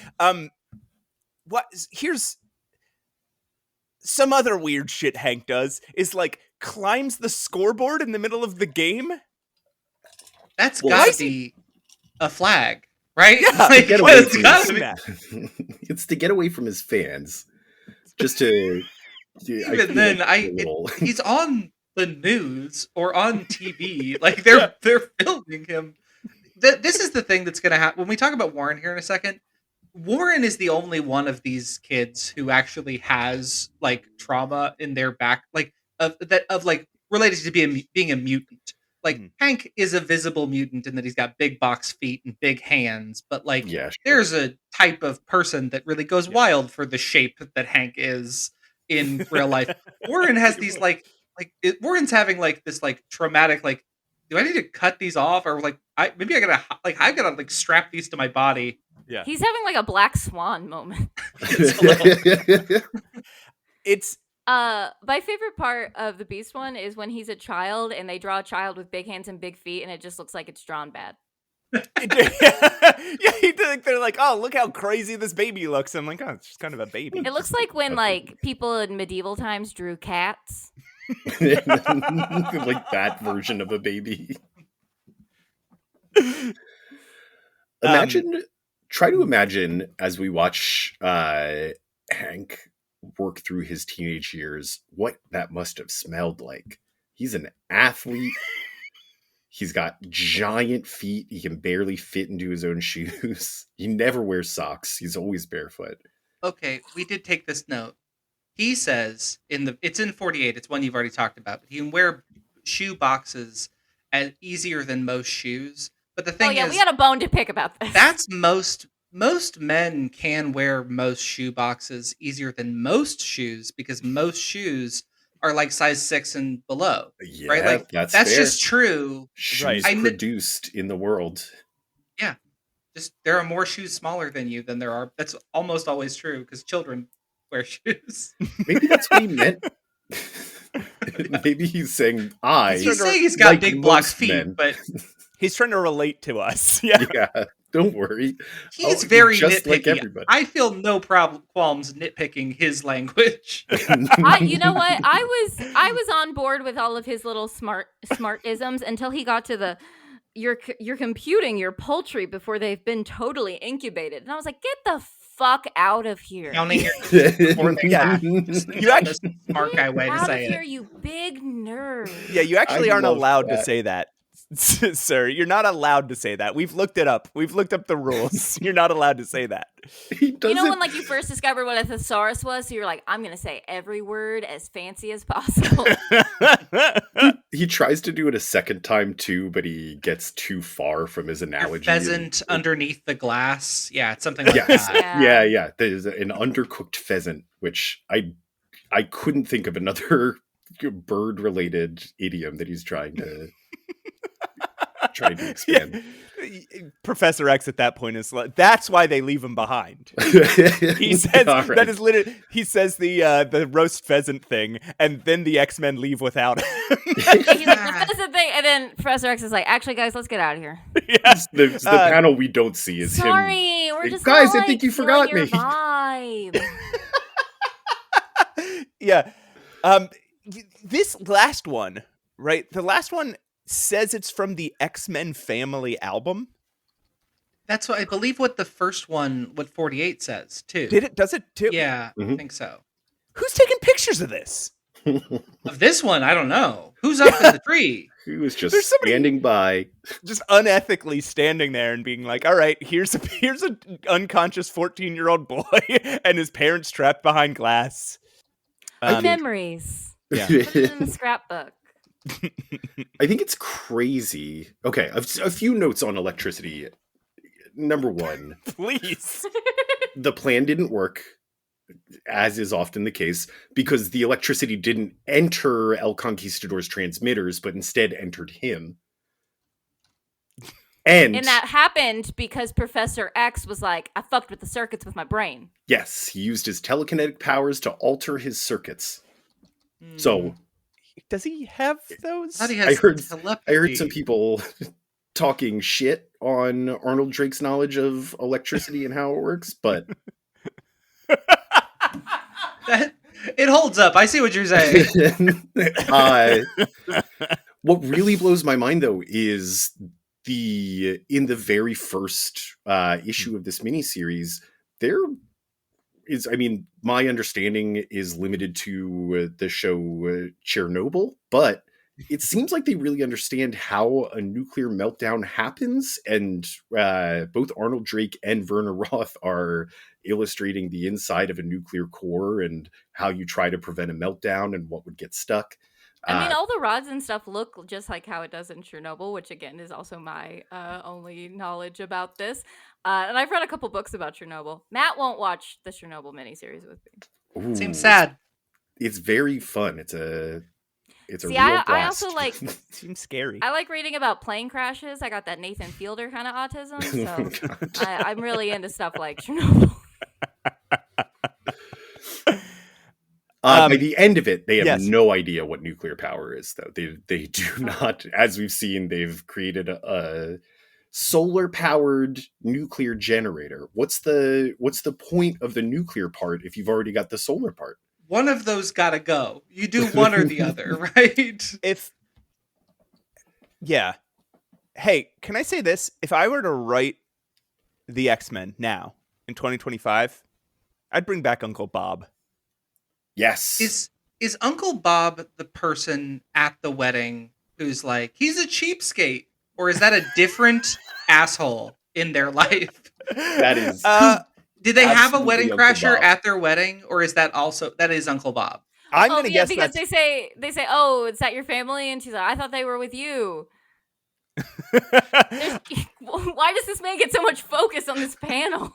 Here's some other weird shit Hank does is like climbs the scoreboard in the middle of the game. That's Well, gotta be a flag, right? Yeah, Like, get away it's from gotta this. be. It's to get away from his fans. Just to... Even then, he's on the news or on TV. Like they're filming him. This is the thing that's gonna happen when we talk about Warren here in a second. Warren is the only one of these kids who actually has like trauma in their back, like of related to being a mutant. Like Hank is a visible mutant in that he's got big box feet and big hands, but like there's a type of person that really goes wild for the shape that Hank is in real life. Warren has these Warren's having like this like traumatic like, do I need to cut these off or like I've gotta like strap these to my body. Yeah, He's having like a Black Swan moment. It's my favorite part of the Beast one is when he's a child and they draw a child with big hands and big feet and it just looks like it's drawn bad. They're like, oh, look how crazy this baby looks. I'm like, oh, it's just kind of a baby. It looks like when like people in medieval times drew cats. Like that version of a baby. Try to imagine as we watch Hank work through his teenage years, what that must have smelled like. He's an athlete. He's got giant feet. He can barely fit into his own shoes. He never wears socks. He's always barefoot. Okay, we did take this note. He says it's in 48. It's one you've already talked about. But he can wear shoe boxes as easier than most shoes. But the thing is, we got a bone to pick about this. That's most men can wear most shoe boxes easier than most shoes because most shoes are like size 6 and below. Yeah, right? Like that's fair. just true. Shoes produced in the world. Yeah. Just there are more shoes smaller than you than there are. That's almost always true because children wear shoes. Maybe that's what he meant. Maybe he's saying He's saying he's got like big block most feet, men. but he's trying to relate to us. Yeah. Don't worry. He's very just nitpicky. like everybody. I feel no qualms nitpicking his language. You know what? I was on board with all of his little smart isms until he got to the you're computing your poultry before they've been totally incubated, and I was like, get the fuck out of here! Counting your before they You actually smart guy way to out say of here, it. you big nerd. Yeah, you actually I aren't love allowed to that. say that. Sir, you're not allowed to say that. We've looked it up. We've looked up the rules. You're not allowed to say that. He doesn't. You know when like you first discovered what a thesaurus was, so you're like, I'm gonna say every word as fancy as possible. He tries to do it a second time too, but he gets too far from his Your analogy. pheasant underneath the glass. Yeah, it's something like Yes. that. Yeah. There's an undercooked pheasant, which I couldn't think of another bird-related idiom that he's trying to expand. Professor X at that point is like, that's why they leave him behind. He says All right. that is literally he says the roast pheasant thing, and then the X-Men leave without him. He's like, that's the thing, and then Professor X is like, actually, guys, let's get out of here. Yeah. The panel we don't see is him. Sorry, we're just Guys, not, I think like, you forgot feeling me. your vibe. Yeah. This last one, right? The last one says it's from the X-Men Family album. That's what I believe. What the first one, what 48 says too. Did it? Does it too? Yeah, Mhm. I think so. Who's taking pictures of this? Of this one, I don't know. Who's up in the tree? He was just There's somebody- standing by. Just unethically standing there and being like, all right, here's an unconscious 14-year-old boy and his parents trapped behind glass. Memories. Yeah. Put it in the scrapbook. I think it's crazy. Okay, a few notes on electricity. Number one, Please. the plan didn't work, as is often the case, because the electricity didn't enter El Conquistador's transmitters, but instead entered him. And that happened because Professor X was like, I fucked with the circuits with my brain. yes, he used his telekinetic powers to alter his circuits. So Does he have those? How do you I have heard telepathy? some people talking shit on Arnold Drake's knowledge of electricity and how it works, but It holds up. I see what you're saying. What really blows my mind, though, is in the very first issue of this miniseries, there is, I mean, my understanding is limited to the show Chernobyl, but it seems like they really understand how a nuclear meltdown happens, and both Arnold Drake and Werner Roth are illustrating the inside of a nuclear core and how you try to prevent a meltdown and what would get stuck. I mean, all the rods and stuff look just like how it does in Chernobyl, which again is also my only knowledge about this. And I've read a couple books about Chernobyl. Matt won't watch the Chernobyl miniseries with me. Ooh, Seems sad. It's very fun. It's a See, real I blast. also like Seems scary. I like reading about plane crashes. I got that Nathan Fielder kind of autism, so God. I'm really into stuff like Chernobyl. By the end of it, they have yes. no idea what nuclear power is, though. They do not, as we've seen, they've created a solar-powered nuclear generator. What's the point of the nuclear part if you've already got the solar part? One of those gotta go. You do one or the other, right? Yeah. Hey, can I say this? If I were to write the X-Men now in 2025, I'd bring back Uncle Bob. Yes. Is Uncle Bob the person at the wedding who's like, he's a cheapskate? Or is that a different asshole in their life? That is. Did they have a absolutely wedding Uncle crasher Bob. at their wedding? Or is that is Uncle Bob? I'm gonna guess because that's... they say, oh, is that your family? And she's like, I thought they were with you. Why does this man get so much focus on this panel?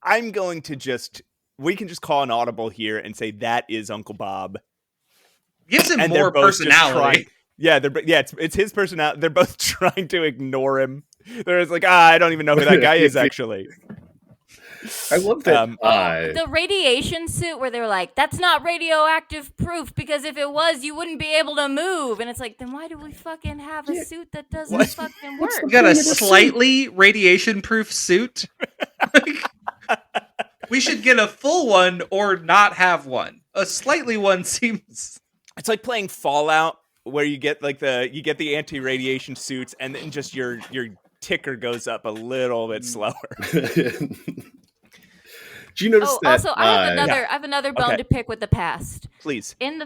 I'm going to we can just call an audible here and say that is Uncle Bob. Gives him And more they're both just personality. it's his personality. They're both trying to ignore him. They're just like, I don't even know who that guy is actually. I love that. The radiation suit where they were like, that's not radioactive proof because if it was, you wouldn't be able to move. And it's like, then why do we fucking have a suit that doesn't fucking work? We got a slightly radiation-proof suit. We should get a full one or not have one. A slightly one seems... It's like playing Fallout where you get the anti-radiation suits and then just your ticker goes up a little bit slower. Do you notice that? Also, I have another bone to pick with the past. Please. In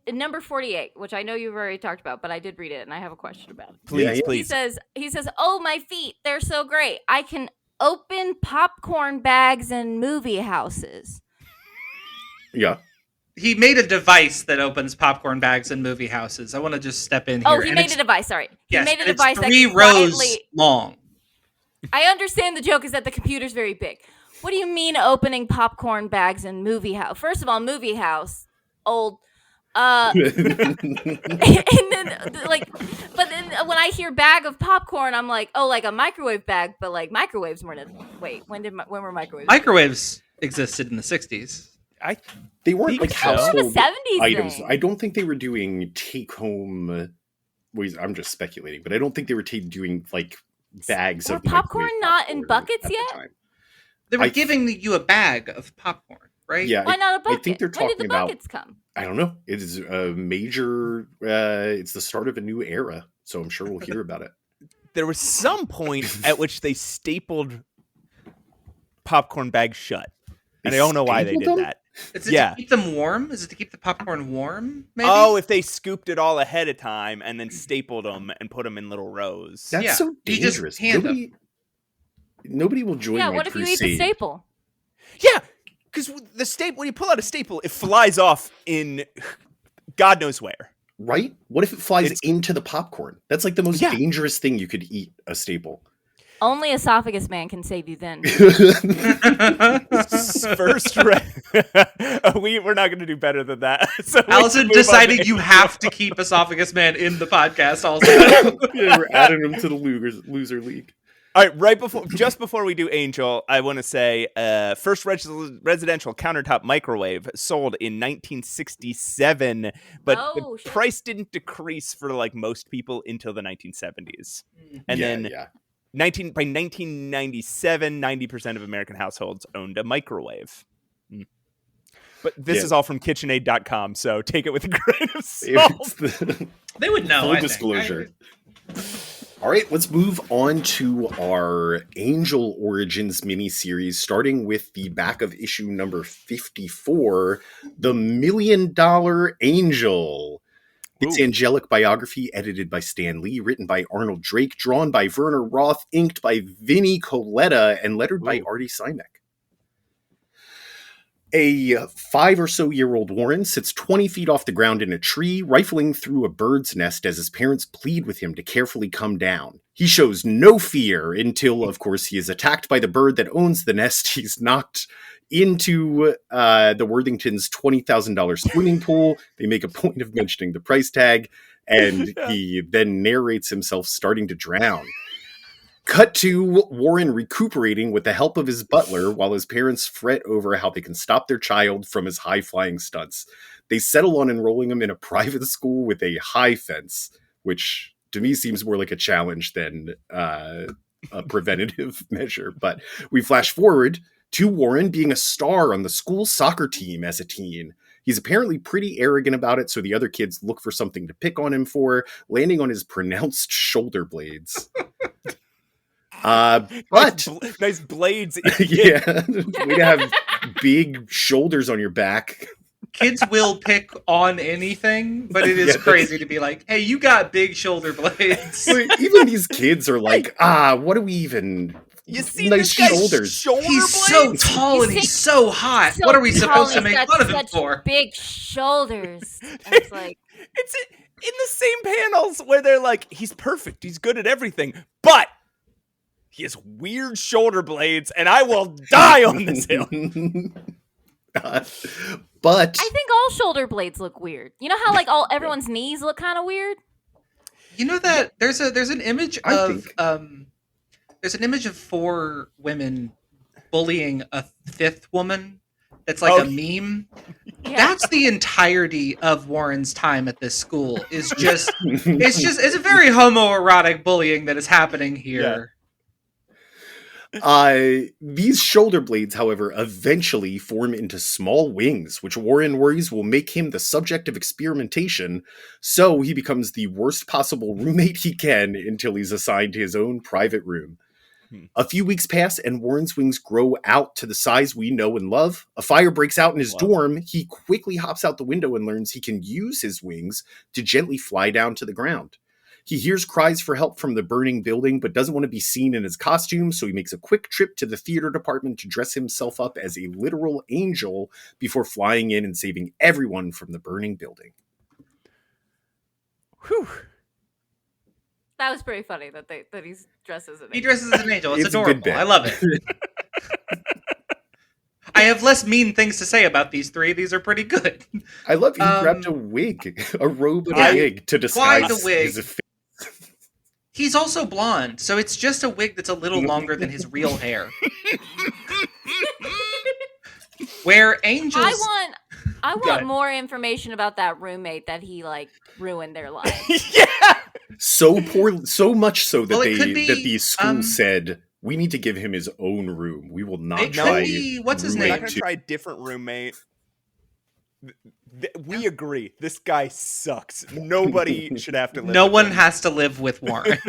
number 48, which I know you've already talked about, but I did read it and I have a question about it. Please. He says, "Oh, my feet, they're so great. I can open popcorn bags in movie houses." Yeah. He made a device that opens popcorn bags in movie houses. I want to just step in here. Oh, he made a device. Sorry. Yes, he made a and device it's 3 that rows quietly... long. I understand the joke is that the computer's very big. What do you mean opening popcorn bags in movie house? First of all, movie house, old. And then but then when I hear bag of popcorn, I'm like, oh, like a microwave bag. But like microwaves weren't. Wait, when were microwaves? Microwaves existed in the 60s. They weren't like household 70s items. thing. I don't think they were doing take-home. I'm just speculating, but I don't think they were doing like bags Were of popcorn microwave not in popcorn buckets at the yet? time. They were giving you a bag of popcorn, right? Yeah, Why not a bucket? I think they're When talking did the about. buckets come? I don't know. It is a major. It's the start of a new era, so I'm sure we'll hear about it. There was some point at which they stapled popcorn bags shut. And I don't know why they did stapled that. Is it Yeah. to keep them warm? Is it to keep the popcorn warm? Maybe. Oh, if they scooped it all ahead of time and then stapled them and put them in little rows. That's Yeah, so you just dangerous. hand them. Nobody will join Yeah, my what if you eat the crusade. staple? Yeah, because the staple, when you pull out a staple, it flies off in God knows where. Right? What if it flies It's- into the popcorn? That's like the most Yeah. dangerous thing you could eat, a staple. Only Esophagus Man can save you then. First, we're not going to do better than that. So we Allison move on decided to you Angel. have to keep Esophagus Man in the podcast also. Yeah, we're adding them to the loser league. All right, just before we do Angel, I want to say first residential countertop microwave sold in 1967, but Oh, the shit. price didn't decrease for like most people until the 1970s. And then yeah. by 1997, 90% of American households owned a microwave. But this is all from KitchenAid.com, so take it with a grain of salt. They would know. Full I think. disclosure. All right, let's move on to our Angel Origins mini-series, starting with the back of issue number 54, The $1 Million Angel. It's Ooh. angelic biography edited by Stan Lee, written by Arnold Drake, drawn by Werner Roth, inked by Vinnie Coletta, and lettered by Artie Simek. A 5 or so year old Warren sits 20 feet off the ground in a tree, rifling through a bird's nest as his parents plead with him to carefully come down. He shows no fear until, of course, he is attacked by the bird that owns the nest. He's knocked into the Worthingtons' $20,000 swimming pool. They make a point of mentioning the price tag, and he then narrates himself starting to drown. Cut to Warren recuperating with the help of his butler while his parents fret over how they can stop their child from his high-flying stunts. They settle on enrolling him in a private school with a high fence, which to me seems more like a challenge than a preventative measure. But we flash forward to Warren being a star on the school soccer team as a teen. He's apparently pretty arrogant about it, so the other kids look for something to pick on him for, landing on his pronounced shoulder blades. But nice blades. yeah, way to have big shoulders on your back. Kids will pick on anything, but it is crazy to be like, hey, you got big shoulder blades. Even these kids are like, what do we even... You see nice this guy's shoulders. shoulder He's so blades? tall and he's so hot. So What are we tall, supposed to he's make got fun of him such for? Big shoulders. And it's like, It's in the same panels where they're like, he's perfect, he's good at everything, but he has weird shoulder blades, and I will die on this hill. But I think all shoulder blades look weird. You know how like everyone's knees look kind of weird? You know that there's an image I of think- there's an image of 4 women bullying a 5th woman that's like Oh. a meme. Yeah. That's the entirety of Warren's time at this school. Is just it's a very homoerotic bullying that is happening here. These shoulder blades, however, eventually form into small wings, which Warren worries will make him the subject of experimentation, so he becomes the worst possible roommate he can until he's assigned to his own private room. A few weeks pass, and Warren's wings grow out to the size we know and love. A fire breaks out in his dorm. He quickly hops out the window and learns he can use his wings to gently fly down to the ground. He hears cries for help from the burning building, but doesn't want to be seen in his costume, so he makes a quick trip to the theater department to dress himself up as a literal angel before flying in and saving everyone from the burning building. Whew. That was pretty funny that he's dressed as an He angel. dresses as an angel. It's It's a good adorable. bit. I love it. I have less mean things to say about these 3. These are pretty good. I love he grabbed a wig, a robe and Yeah. a wig to disguise Quite a wig. his face. He's also blonde, so it's just a wig that's a little longer than his real hair. Where angels I Got want it. more information about that roommate that he like ruined their life. Yeah. So much so that Well, it could be, the school said, we need to give him his own room. We will not It try. could be- what's his We're roommate not name? gonna two." try a different roommate. We agree. This guy sucks. Nobody should have to live no with one him. has to live with Warren.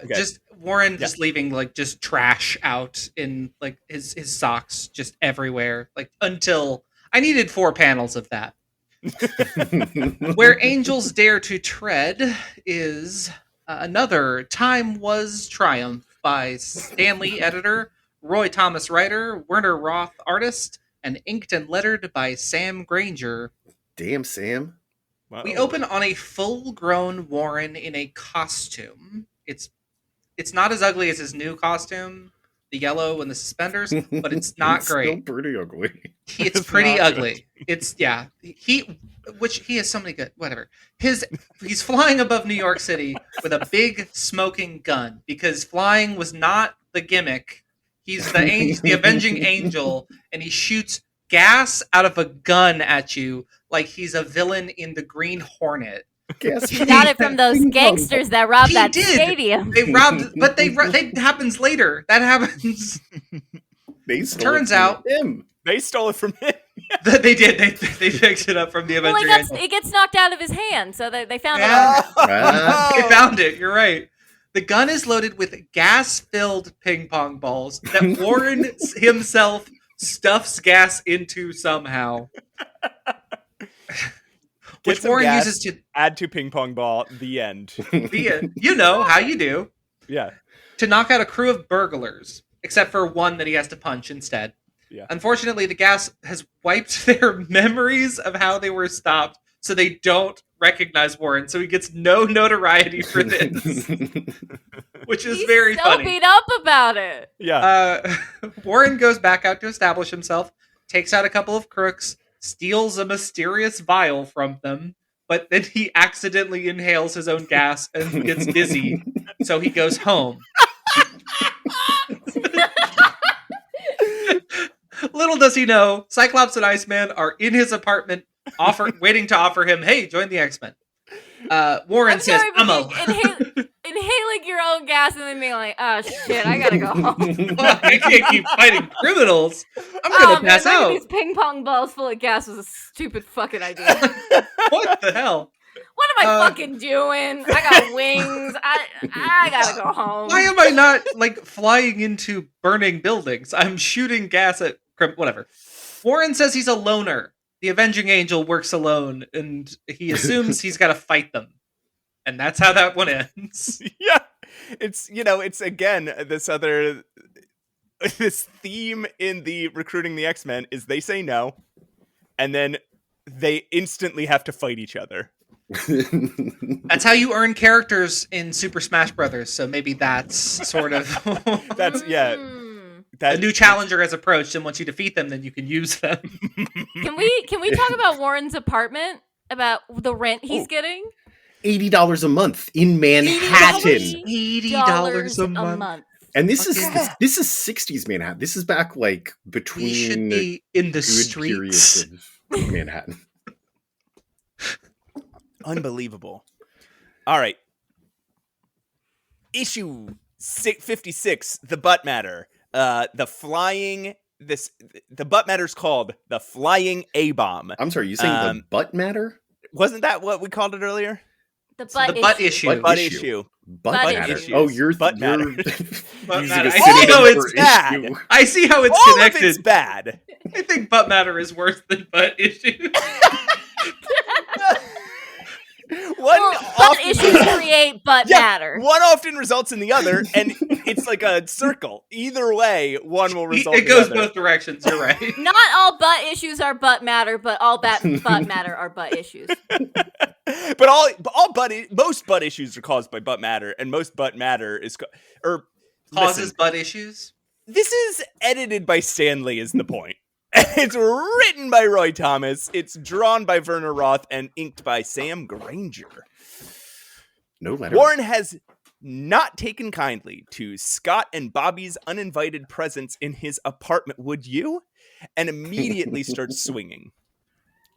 Just Warren just leaving like just trash out in like his socks just everywhere, like until I needed 4 panels of that. Where Angels Dare to Tread is another Time Was Triumph by Stanley editor, Roy Thomas writer, Werner Roth artist, and inked and lettered by Sam Granger. Damn, Sam. Wow. We open on a full-grown Warren in a costume. It's not as ugly as his new costume, the yellow and the suspenders, but it's not great. Still pretty ugly. It's pretty ugly. It's he has so many good whatever. He's flying above New York City with a big smoking gun because flying was not the gimmick. He's the avenging angel, and he shoots gas out of a gun at you like he's a villain in the Green Hornet. He got it from those gangsters that robbed that stadium. They robbed, but that happens later. That happens. Turns out him. They stole it from him. They did. They picked it up from the Avenger. It gets knocked out of his hand, so they found it. They found it. You're right. The gun is loaded with gas-filled ping pong balls that Warren himself stuffs gas into somehow. Which Warren uses to add to ping pong ball. The end. You know how you do. Yeah. To knock out a crew of burglars, except for one that he has to punch instead. Yeah. Unfortunately, the gas has wiped their memories of how they were stopped, so they don't recognize Warren. So he gets no notoriety for this, which is very funny. He's so beat up about it. Yeah. Warren goes back out to establish himself, takes out a couple of crooks, steals a mysterious vial from them, but then he accidentally inhales his own gas and gets dizzy, so he goes home. Little does he know, Cyclops and Iceman are in his apartment, waiting to offer him, hey, join the X-Men. Warren says, inhaling your own gas and then being like, oh shit, I gotta go home. I can't keep fighting criminals. I'm gonna pass out. These ping pong balls full of gas was a stupid fucking idea. What the hell? What am I fucking doing? I got wings. I gotta go home. Why am I not like flying into burning buildings? I'm shooting gas at whatever. Warren says he's a loner. The avenging angel works alone, and he assumes he's got to fight them. And that's how that one ends. Yeah. It's again, this theme in the recruiting the X-Men is they say no, and then they instantly have to fight each other. That's how you earn characters in Super Smash Brothers, so maybe that's sort of... a new challenger has approached, and once you defeat them, then you can use them. Can we talk about Warren's apartment? About the rent he's getting? $80 a month in Manhattan. $80 a month. And this is 60s Manhattan. This is back like between we should be in the streets of Manhattan. Unbelievable. All right. Issue 56, The Butt Matter. The butt matter's called the Flying A-Bomb. I'm sorry, you saying the butt matter? Wasn't that what we called it earlier? The butt issue. Butt issue. Butt matter. Issues. Oh, you're butt matter. Butt matter. I see how it's connected. All of it's bad. I think butt matter is worse than butt issue. Butt issues create butt matter. One often results in the other, and it's like a circle. Either way, one will result in the other. It goes both directions, you're right. Not all butt issues are butt matter, but all butt matter are butt issues. But most butt issues are caused by butt matter, and most butt matter causes butt issues. This is edited by Stanley, is the point. It's written by Roy Thomas. It's drawn by Werner Roth and inked by Sam Granger. No letter. Warren has not taken kindly to Scott and Bobby's uninvited presence in his apartment, would you? And immediately starts swinging.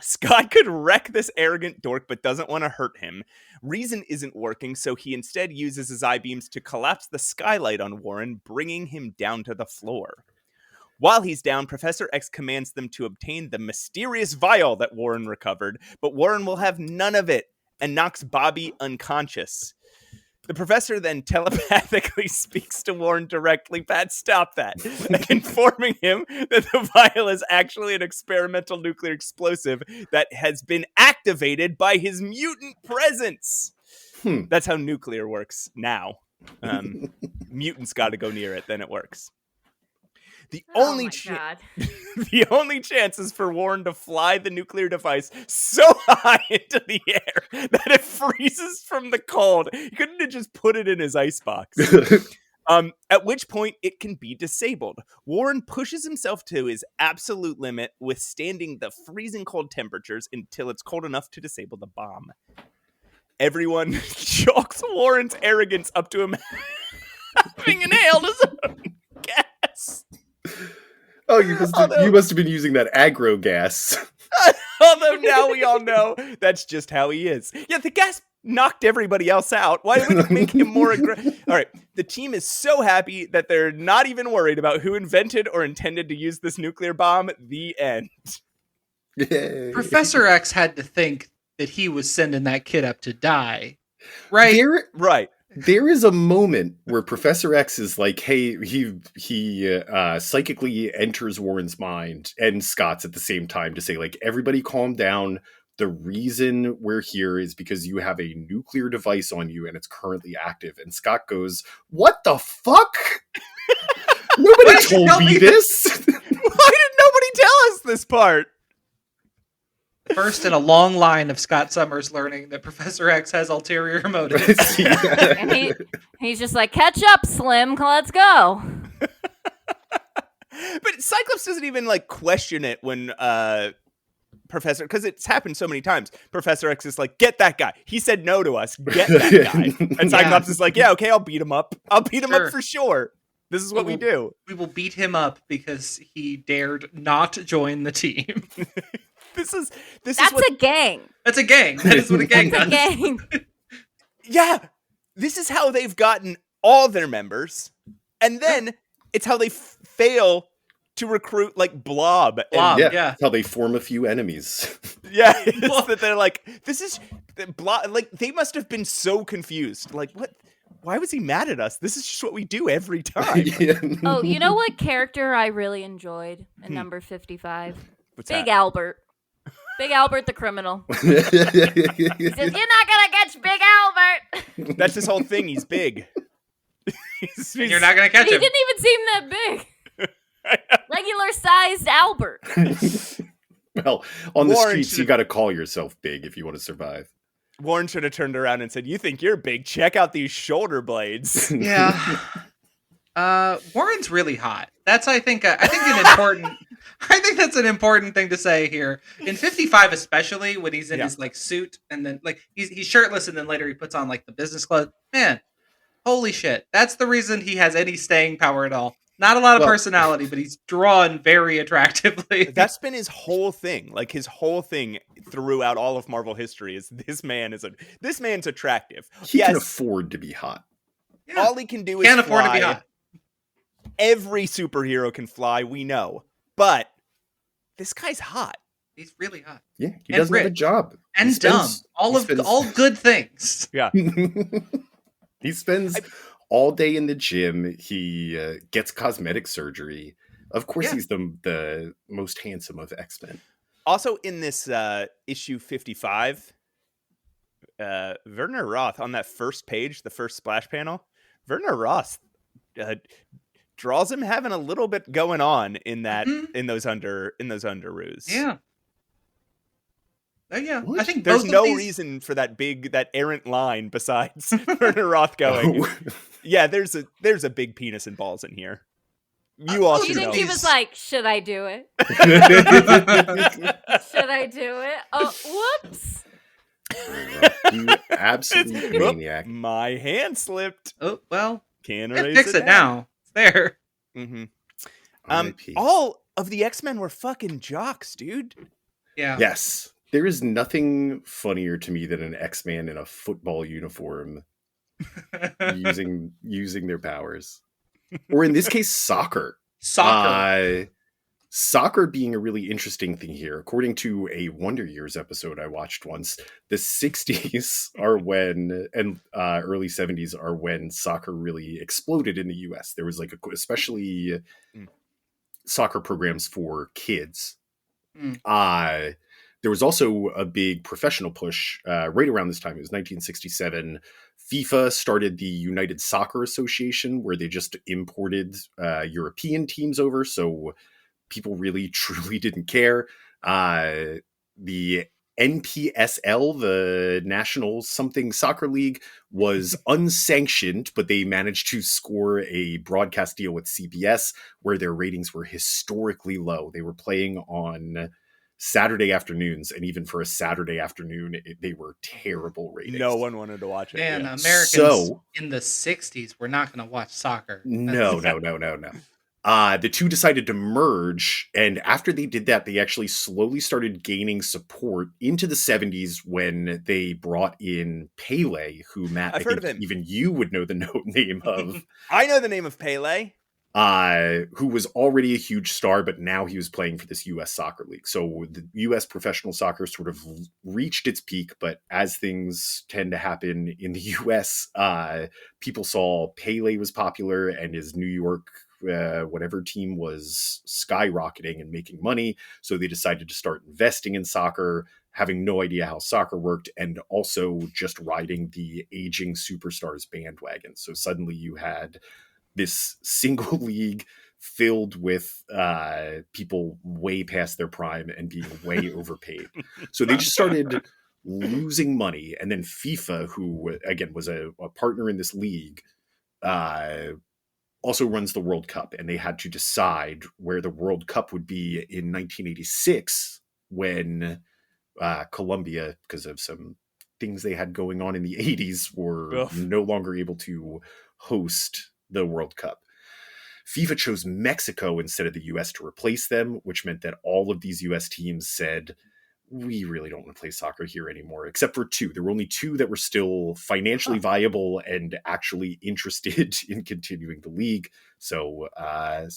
Scott could wreck this arrogant dork, but doesn't want to hurt him. Reason isn't working, so he instead uses his I-beams to collapse the skylight on Warren, bringing him down to the floor. While he's down, Professor X commands them to obtain the mysterious vial that Warren recovered, but Warren will have none of it and knocks Bobby unconscious. The professor then telepathically speaks to Warren directly. Pat, stop that. Informing him that the vial is actually an experimental nuclear explosive that has been activated by his mutant presence. That's how nuclear works now. Mutants got to go near it, then it works. The only chance is for Warren to fly the nuclear device so high into the air that it freezes from the cold. He couldn't have just put it in his icebox. At which point it can be disabled. Warren pushes himself to his absolute limit, withstanding the freezing cold temperatures until it's cold enough to disable the bomb. Everyone chalks Warren's arrogance up to him having inhaled his own gas. Oh, you must have been using that aggro gas. Although now we all know that's just how he is. Yeah, the gas knocked everybody else out. Why would it make him more aggressive? All right, the team is so happy that they're not even worried about who invented or intended to use this nuclear bomb. The end. Yay. Professor X had to think that he was sending that kid up to die, right? Right. There is a moment where Professor X is like, hey, he psychically enters Warren's mind and Scott's at the same time to say, like, everybody calm down. The reason we're here is because you have a nuclear device on you and it's currently active. And Scott goes, what the fuck? Nobody told me this. Why did nobody tell us this part? First in a long line of Scott Summers learning that Professor X has ulterior motives. And he's just like, catch up, Slim, let's go. But Cyclops doesn't even like question it when Professor, because it's happened so many times. Professor X is like, get that guy. He said no to us. Get that guy. And Cyclops is like, yeah, okay, I'll beat him up. I'll beat him up for sure. This is what we do. We will beat him up because he dared not join the team. That's a gang. That's a gang. That is what a gang does. That's a gang. Yeah. This is how they've gotten all their members. And then it's how they fail to recruit like Blob. Yeah. That's how they form a few enemies. Yeah. It's that they're like, this is Blob. Like, they must have been so confused. Like, what? Why was he mad at us? This is just what we do every time. Oh, you know what character I really enjoyed in number 55? What's Big that? Albert. Big Albert the criminal. He says, you're not gonna catch Big Albert. That's his whole thing. He's big. You're not gonna catch He him. didn't even seem that big. Regular sized Albert. Well, on the Warren streets, you got to call yourself big if you want to survive. Warren should have turned around and said, you think you're big? Check out these shoulder blades. Yeah. Warren's really hot. That's I think an important. I think that's an important thing to say here. In 55, especially when he's in his like suit and then like he's shirtless and then later he puts on like the business clothes. Man, holy shit! That's the reason he has any staying power at all. Not a lot of personality, but he's drawn very attractively. That's been his whole thing. Like his whole thing throughout all of Marvel history is this man's attractive. He can afford to be hot. Yeah. All he can do is afford to be hot. Every superhero can fly, we know. But this guy's hot. He's really hot. Yeah, he doesn't have a job. And dumb. All good things. Yeah. He spends all day in the gym. He gets cosmetic surgery. Of course, he's the most handsome of X-Men. Also in this issue 55, Werner Roth, on that first page, the first splash panel, Werner Roth draws him having a little bit going on in that in those underoos. Yeah. Yeah. What? I think there's no reason for that errant line besides Werner Roth going. Yeah, there's a big penis and balls in here. You also you know. think he was like, should I do it? Should I do it? Oh, whoops. You absolute maniac. My hand slipped. Oh, well. Can't fix it now. It's there. Mm-hmm. All of the X-Men were fucking jocks, dude. Yeah. Yes. There is nothing funnier to me than an X-Man in a football uniform using their powers. Or in this case, soccer. soccer being a really interesting thing here. According to a Wonder Years episode I watched once, the 60s are when, and early 70s are when soccer really exploded in the US. There was like especially soccer programs for kids. There was also a big professional push right around this time. It was 1967. FIFA started the United Soccer Association, where they just imported European teams over. So people really, truly didn't care. The NPSL, the National Something Soccer League, was unsanctioned, but they managed to score a broadcast deal with CBS where their ratings were historically low. They were playing on Saturday afternoons, and even for a Saturday afternoon, they were terrible ratings. No one wanted to watch it. Man, yeah. Americans in the 60s were not going to watch soccer. No. The two decided to merge, and after they did that, they actually slowly started gaining support into the 70s when they brought in Pele, who, Matt, I've heard of him. Even you would know the name of. I know the name of Pele. Who was already a huge star, but now he was playing for this U.S. Soccer League. So the U.S. professional soccer sort of reached its peak, but as things tend to happen in the U.S., people saw Pele was popular and his New York whatever team was skyrocketing and making money. So they decided to start investing in soccer, having no idea how soccer worked, and also just riding the aging superstars bandwagon. So suddenly you had this single league filled with people way past their prime and being way overpaid. So they just started losing money. And then FIFA, who, again, was a partner in this league, also runs the World Cup. And they had to decide where the World Cup would be in 1986 when Colombia, because of some things they had going on in the 80s, were no longer able to host the World Cup. FIFA chose Mexico instead of the US to replace them, which meant that all of these US teams said, we really don't want to play soccer here anymore, except for two. There were only two that were still financially viable and actually interested in continuing the league. So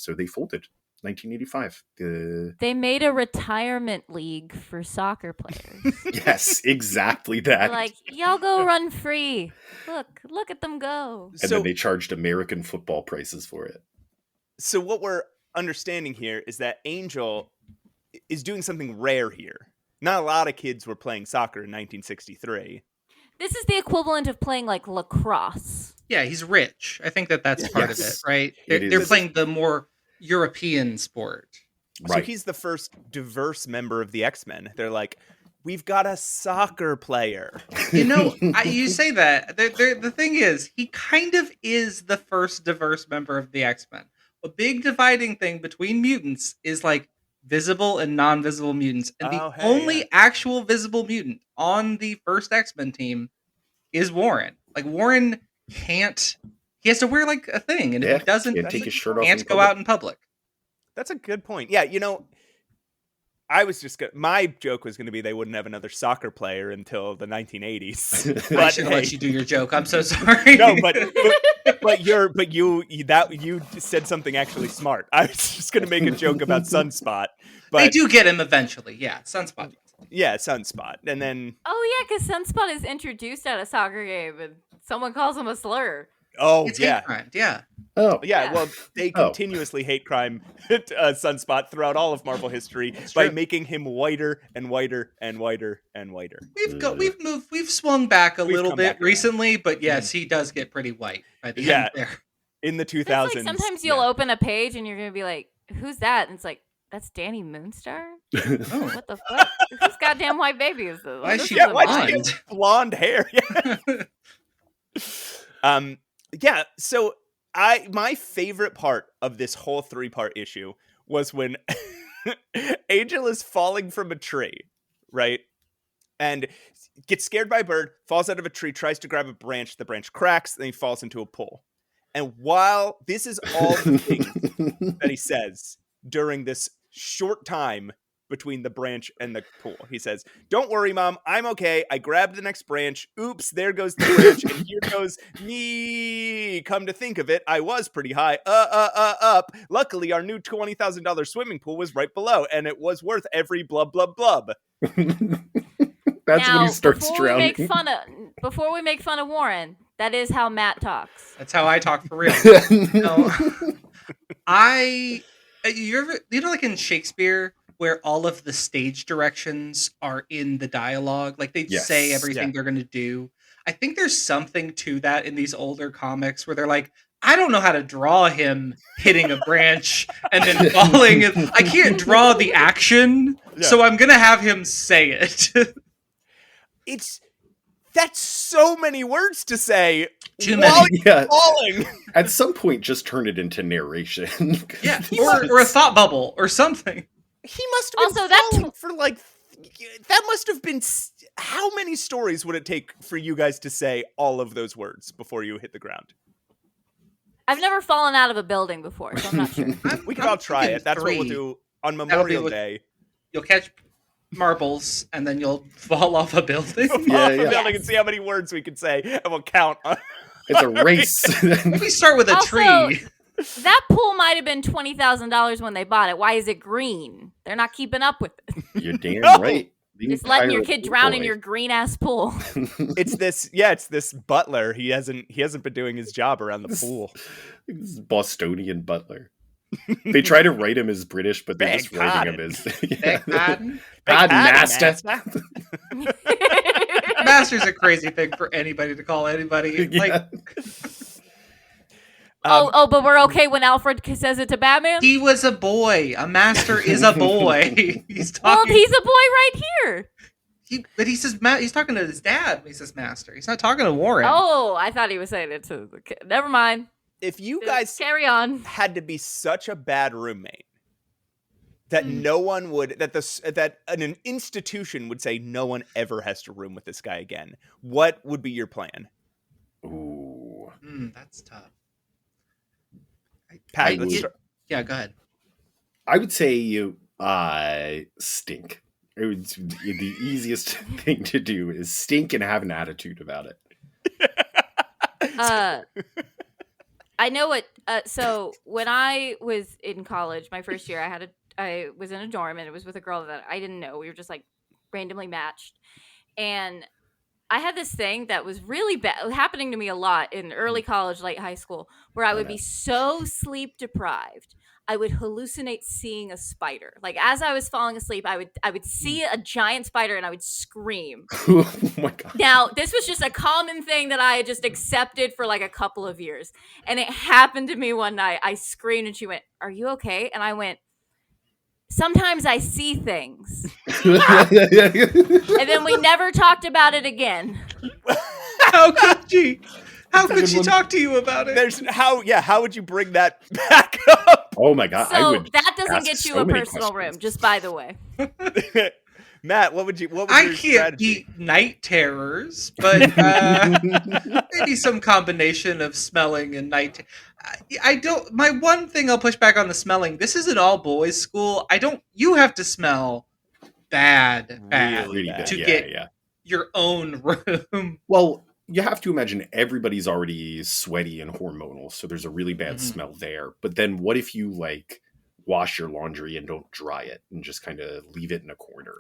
they folded. 1985. They made a retirement league for soccer players. Yes, exactly that. Like, y'all go run free. Look at them go. And then they charged American football prices for it. So what we're understanding here is that Angel is doing something rare here. Not a lot of kids were playing soccer in 1963. This is the equivalent of playing like lacrosse. Yeah, he's rich. I think that's part of it, right? They're playing the more European sport. Right. So he's the first diverse member of the X-Men. They're like, we've got a soccer player. You say that. The thing is, he kind of is the first diverse member of the X-Men. A big dividing thing between mutants is like visible and non-visible mutants. And the only actual visible mutant on the first X-Men team is Warren. Like, Warren can't... He has to wear like a thing, and if he doesn't, can't take his shirt off. Can't go out in public. That's a good point. Yeah, I was just my joke was going to be they wouldn't have another soccer player until the 1980s. But I should let you do your joke. I'm so sorry. No, but you said something actually smart. I was just going to make a joke about Sunspot, but they do get him eventually. Yeah, Sunspot. Yeah, Sunspot, and then because Sunspot is introduced at a soccer game, and someone calls him a slur. Oh, it's yeah. Hate crime. Yeah. Oh, yeah. Well, they continuously hate crime Sunspot throughout all of Marvel history by making him whiter and whiter and whiter and whiter. We've swung back a little bit recently, but yes, he does get pretty white by the end there. In the 2000s. Like sometimes you'll open a page and you're going to be like, who's that? And it's like, that's Danny Moonstar? Oh, what the fuck? Whose goddamn white baby is this? Why is she blonde hair? Yeah. So my favorite part of this whole 3-part issue was when Angel is falling from a tree, right? And gets scared by a bird, falls out of a tree, tries to grab a branch, the branch cracks, then he falls into a pool. And while this is all the things that he says during this short time between the branch and the pool, he says, "Don't worry, Mom, I'm okay. I grabbed the next branch. Oops, there goes the branch, and here goes me gee, come to think of it, I was pretty high. Up. Luckily, our new $20,000 swimming pool was right below, and it was worth every blub, blub, blub. That's now, when he starts before drowning. Before we make fun of Warren, that is how Matt talks. That's how I talk for real. No, you know, like in Shakespeare, where all of the stage directions are in the dialogue, like they Yes, say everything yeah. they're going to do. I think there's something to that in these older comics where they're like, I don't know how to draw him hitting a branch and then falling. I can't draw the action, so I'm going to have him say it. That's so many words to say. Too while many. you're falling. At some point, just turn it into narration. Yeah, or a thought bubble or something. He must have been Also, falling for like. That must have been. How many stories would it take for you guys to say all of those words before you hit the ground? I've never fallen out of a building before, so I'm not sure. We can all try it. That's what we'll do on Memorial Day. You'll catch marbles and then you'll fall off a building. Fall off a building and see how many words we can say, and we'll count. It's a race. Maybe start with a tree. That pool might have been $20,000 when they bought it. Why is it green? They're not keeping up with it. You're damn No. right. Just letting your kid drown in your green ass pool. It's this butler. He hasn't been doing his job around the pool. This Bostonian butler. They try to write him as British, but they're just writing him as Pardon? Pardon, master. Master's a crazy thing for anybody to call anybody. Like, but we're okay when Alfred says it to Batman? he was a boy. A master is a boy. He's Well, talking. he's a boy right here. But he says he's talking to his dad when he says master. He's not talking to Warren. Oh, I thought he was saying it to the kid. Never mind. If you guys Carry on. had to be such a bad roommate that no one would, that an institution would say no one ever has to room with this guy again, what would be your plan? Ooh. That's tough. Pat, let's start. Yeah, go ahead. I would say you stink. It would, the easiest thing to do is stink and have an attitude about it. I know what. So when I was in college, my first year, I was in a dorm and it was with a girl that I didn't know. We were just like randomly matched, and I had this thing that was really bad, happening to me a lot in early college, late high school, where I would be so sleep deprived. I would hallucinate seeing a spider. Like as I was falling asleep, I would see a giant spider and I would scream. Oh my god! Now, this was just a common thing that I had just accepted for like a couple of years. And it happened to me one night. I screamed and she went, "Are you okay?" And I went, "Sometimes I see things." And then we never talked about it again. How could she? How could she talk to you about it? How would you bring that back up? Oh my god! So that doesn't get you a personal room, just by the way. Matt, what would your I can't strategy? beat night terrors, but maybe some combination of smelling and night. I don't. My one thing I'll push back on the smelling. This is an all boys school. You have to smell bad Really bad. to get your own room. Well, you have to imagine everybody's already sweaty and hormonal, so there's a really bad smell there. But then what if you like wash your laundry and don't dry it and just kind of leave it in a corner?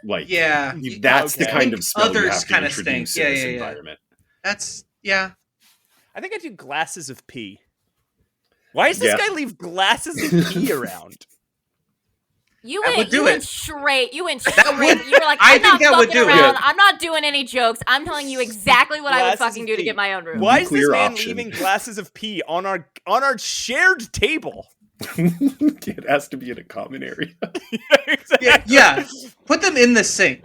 Like, that's the kind of smell you have to introduce in this environment. That's I think I do glasses of pee. Why does this guy leave glasses of pee around? You went straight. You were like, I I'm think not that would fucking do around. it. I'm not doing any jokes. I'm telling you exactly what I would Glasses fucking of do to pee. get my own room. Why is this Nuclear man option. leaving glasses of pee on our shared table? It has to be in a common area. Exactly. Yeah. Put them in the sink.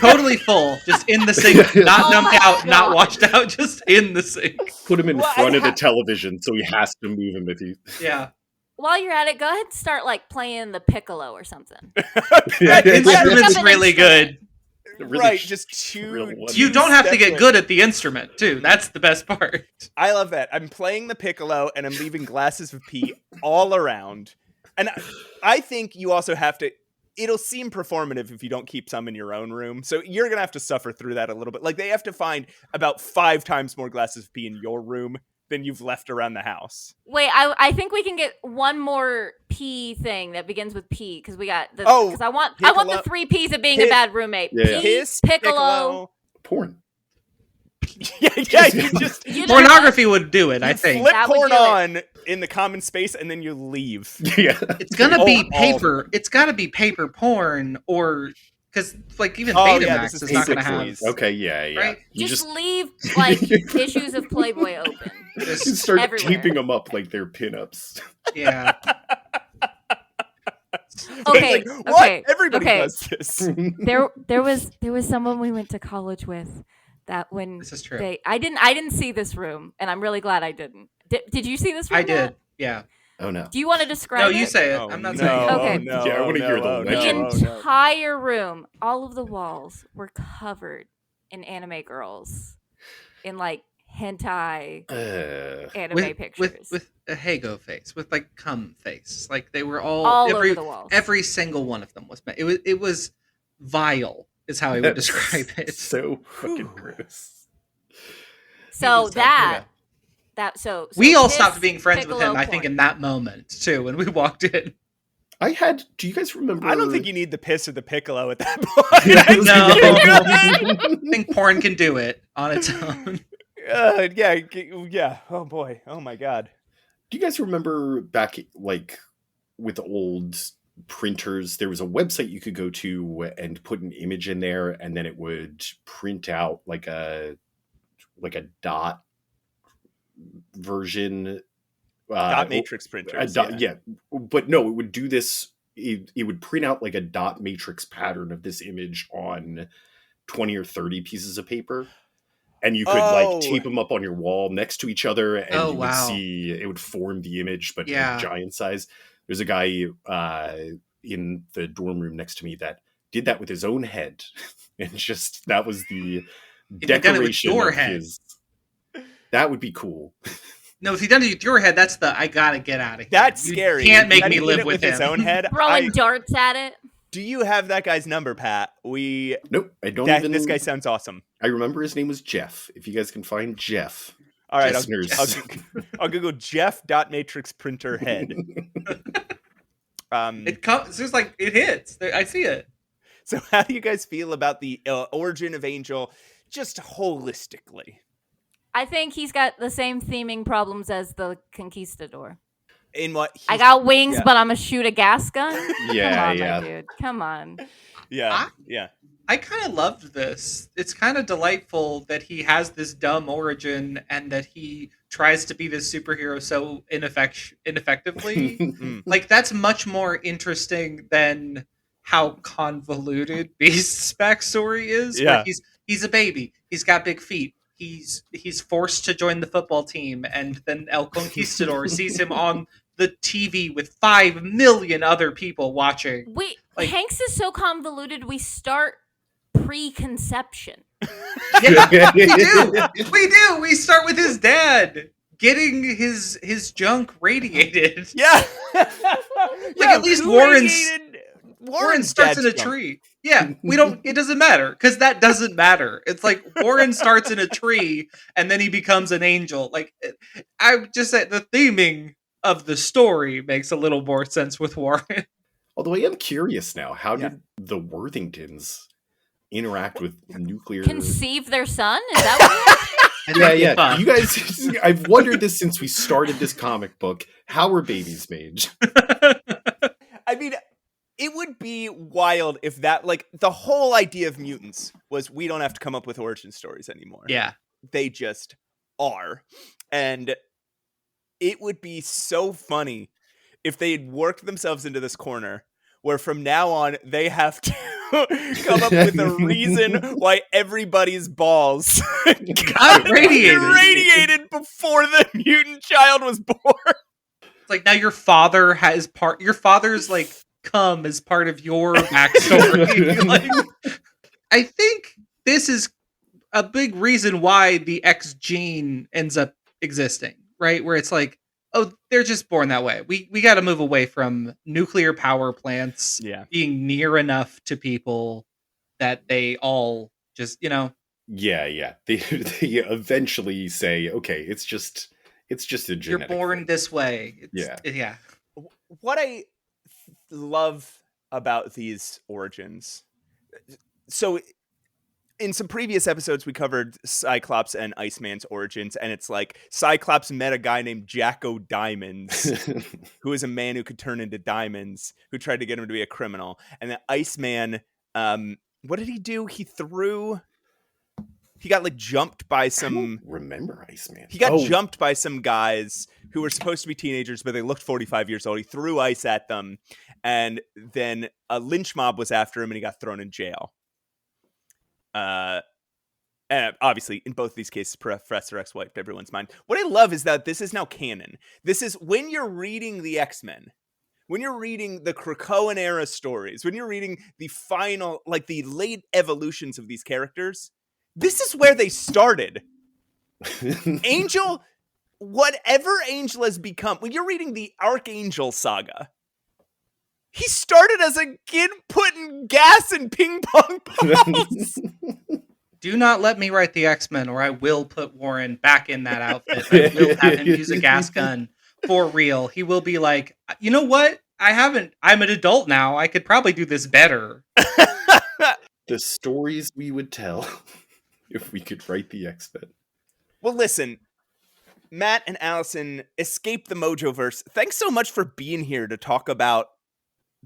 Totally full, just in the sink, not dumped out, not washed out, just in the sink. Put him in front of the television so he has to move him if he. Yeah. While you're at it, go ahead and start like playing the Piccolo or something. Instrument's really good. Right, just two. You don't have to get good at the instrument, too. That's the best part. I love that. I'm playing the piccolo and I'm leaving glasses of pee all around. And I think you also have to. It'll seem performative if you don't keep some in your own room. So you're going to have to suffer through that a little bit. Like they have to find about 5 times more glasses of pee in your room than you've left around the house. Wait, I think we can get one more P thing that begins with P because we got the Oh, because I want Piccolo. the 3 P's of being a bad roommate. Yeah. P, Piss, Piccolo. Porn. yeah, you just You know Pornography would do it, I you think. flip That would porn do it. on in the common space and then you leave. Yeah. It's gonna be Oh, paper. It's got to be paper porn, or because like even Oh, Betamax yeah, this is is not gonna paper, have. please. Okay, yeah. Right? You just leave like issues of Playboy open. you Just start everywhere. taping them up like they're pinups. Yeah. Okay, Like, what? okay, Everybody okay. does this. There was someone we went to college with that when This is true. I didn't see this room, and I'm really glad I didn't. Did you see this room? I did. Matt? Yeah. Oh no. Do you want to describe No, it? you say it. Oh, I'm not no, saying it. Okay. Oh, no, Yeah, I wanna oh, hear the no, oh, legend. no, The oh, no. entire room, all of the walls were covered in anime girls, in like hentai anime pictures, with a Hago face, with like cum face. Like they were all all over the walls. every single one of them was. It was vile, is how I would That's describe it. So fucking gross. So It was, so we all Piss, stopped being friends with Piccolo him. I think porn. in that moment too, when we walked in. Do you guys remember? I don't think you need the piss or the Piccolo at that point. No. I think porn can do it on its own. Yeah. Oh boy. Oh my god. Do you guys remember back like with old printers, there was a website you could go to and put an image in there, and then it would print out like a dot version. Dot matrix printers. Yeah, but no, it would do this. It would print out like a dot matrix pattern of this image on 20 or 30 pieces of paper, and you could like tape them up on your wall next to each other, and you would see it would form the image, but Yeah. in giant size. There's a guy in the dorm room next to me that did that with his own head, and just that was the If you'd done it with decoration your of head. his. That would be cool. No, if he done it with your head, that's the I gotta get out of here. That's You scary. Can't make That me he did live it with his him. own head. throwing darts at it. Do you have that guy's number, Pat? Nope, I don't even. This guy sounds awesome. I remember his name was Jeff. If you guys can find Jeff. All right, Listeners. I'll Google Jeff dot matrix printer head. It comes. It's just like it hits. I see it. So how do you guys feel about the origin of Angel, just holistically? I think he's got the same theming problems as the Conquistador. In what? I got wings, yeah. but I'm gonna shoot a gas gun. Yeah, Come on, yeah. my dude. Come on. Yeah. I kind of loved this. It's kind of delightful that he has this dumb origin and that he tries to be this superhero so ineffectively. Like that's much more interesting than how convoluted Beast's backstory is. Yeah. Where he's a baby. He's got big feet. He's forced to join the football team, and then El Conquistador sees him on the TV with 5 million other people watching. Wait, Like- Hanks is so convoluted. We start pre-conception. Yeah, we do. We start with his dad getting his junk radiated. Yeah. Like at least Warren starts in a tree. Yeah, we don't. It doesn't matter because that doesn't matter. It's like Warren starts in a tree and then he becomes an angel. Like I just said, the theming of the story makes a little more sense with Warren. Although I am curious now, how did the Worthingtons interact with nuclear? Conceive their son? Is that what Yeah. Fun. You guys, I've wondered this since we started this comic book. How were babies made? I mean, it would be wild if that, like, the whole idea of mutants was we don't have to come up with origin stories anymore. Yeah. They just are. And it would be so funny if they'd worked themselves into this corner where from now on they have to come up with a reason why everybody's balls got irradiated before the mutant child was born. It's like now your father's like cum is part of your backstory. Like, I think this is a big reason why the X gene ends up existing, right? Where it's like, oh, they're just born that way. We got to move away from nuclear power plants being near enough to people that they all just, Yeah. They eventually say, okay, it's It's just a You're genetic born thing. this way. Yeah. What I love about these origins. So in some previous episodes, we covered Cyclops and Iceman's origins, and it's like Cyclops met a guy named Jacko Diamonds, who is a man who could turn into diamonds, who tried to get him to be a criminal. And then Iceman, what did he do? He got like jumped by some. I don't remember Iceman. He got jumped by some guys who were supposed to be teenagers, but they looked 45 years old. He threw ice at them, and then a lynch mob was after him, and he got thrown in jail. And obviously, in both of these cases, Professor X wiped everyone's mind. What I love is that this is now canon. This is when you're reading the X-Men, when you're reading the Krakoan era stories, when you're reading the final, like the late evolutions of these characters, this is where they started. Angel, whatever Angel has become, when you're reading the Archangel saga, he started as a kid putting gas in ping pong balls. Do not let me write the X-Men, or I will put Warren back in that outfit. I will have him use a gas gun for real. He will be like, you know what? I'm an adult now. I could probably do this better. The stories we would tell if we could write the X-Men. Well, listen, Matt and Allison, Escape the Mojoverse, thanks so much for being here to talk about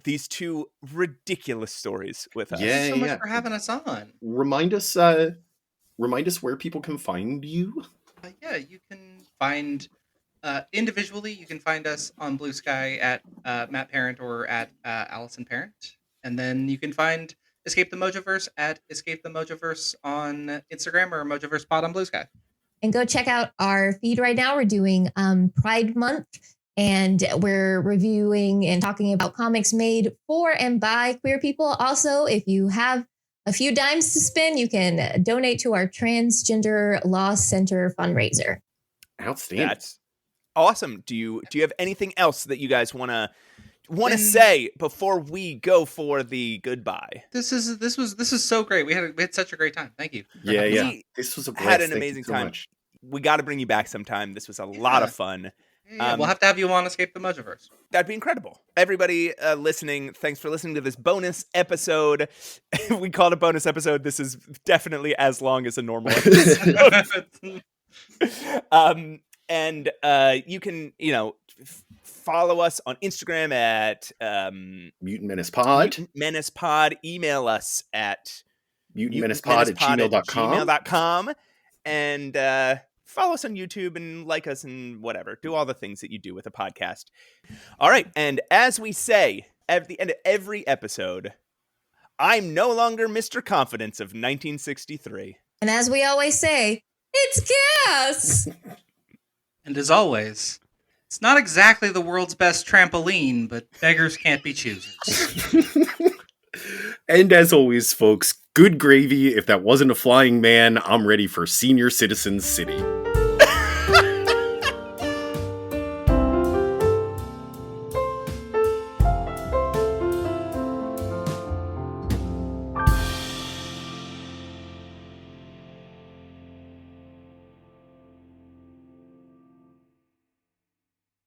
these two ridiculous stories with us. Thanks so much for having us on. Remind us where people can find you. You can find individually. You can find us on Blue Sky at Matt Parent or at Allison Parent, and then you can find Escape the Mojoverse at Escape the Mojoverse on Instagram or Mojoverse Pod on Blue Sky. And go check out our feed right now. We're doing Pryde Month, and we're reviewing and talking about comics made for and by queer people. Also, if you have a few dimes to spend, you can donate to our Transgender Law Center fundraiser. Outstanding. That's awesome. Do you have anything else that you guys want to say before we go for the goodbye? This is so great. We had such a great time. Thank you. Yeah. This was a blast. Had an Thank amazing you so time. much. We got to bring you back sometime. This was a lot of fun. Yeah, we'll have to have you on Escape the Mojoverse. That'd be incredible. Everybody listening, thanks for listening to this bonus episode. We called it a bonus episode. This is definitely as long as a normal episode. And you can, follow us on Instagram at Mutant Menace Pod. Mutant Menace Pod. Email us at mutantmennacepod@gmail.com. And follow us on YouTube and like us and whatever. Do all the things that you do with a podcast. All right. And as we say at the end of every episode, I'm no longer Mr. Confidence of 1963. And as we always say, it's gas! And as always, it's not exactly the world's best trampoline, but beggars can't be choosers. And as always, folks, good gravy. If that wasn't a flying man, I'm ready for Senior Citizens City.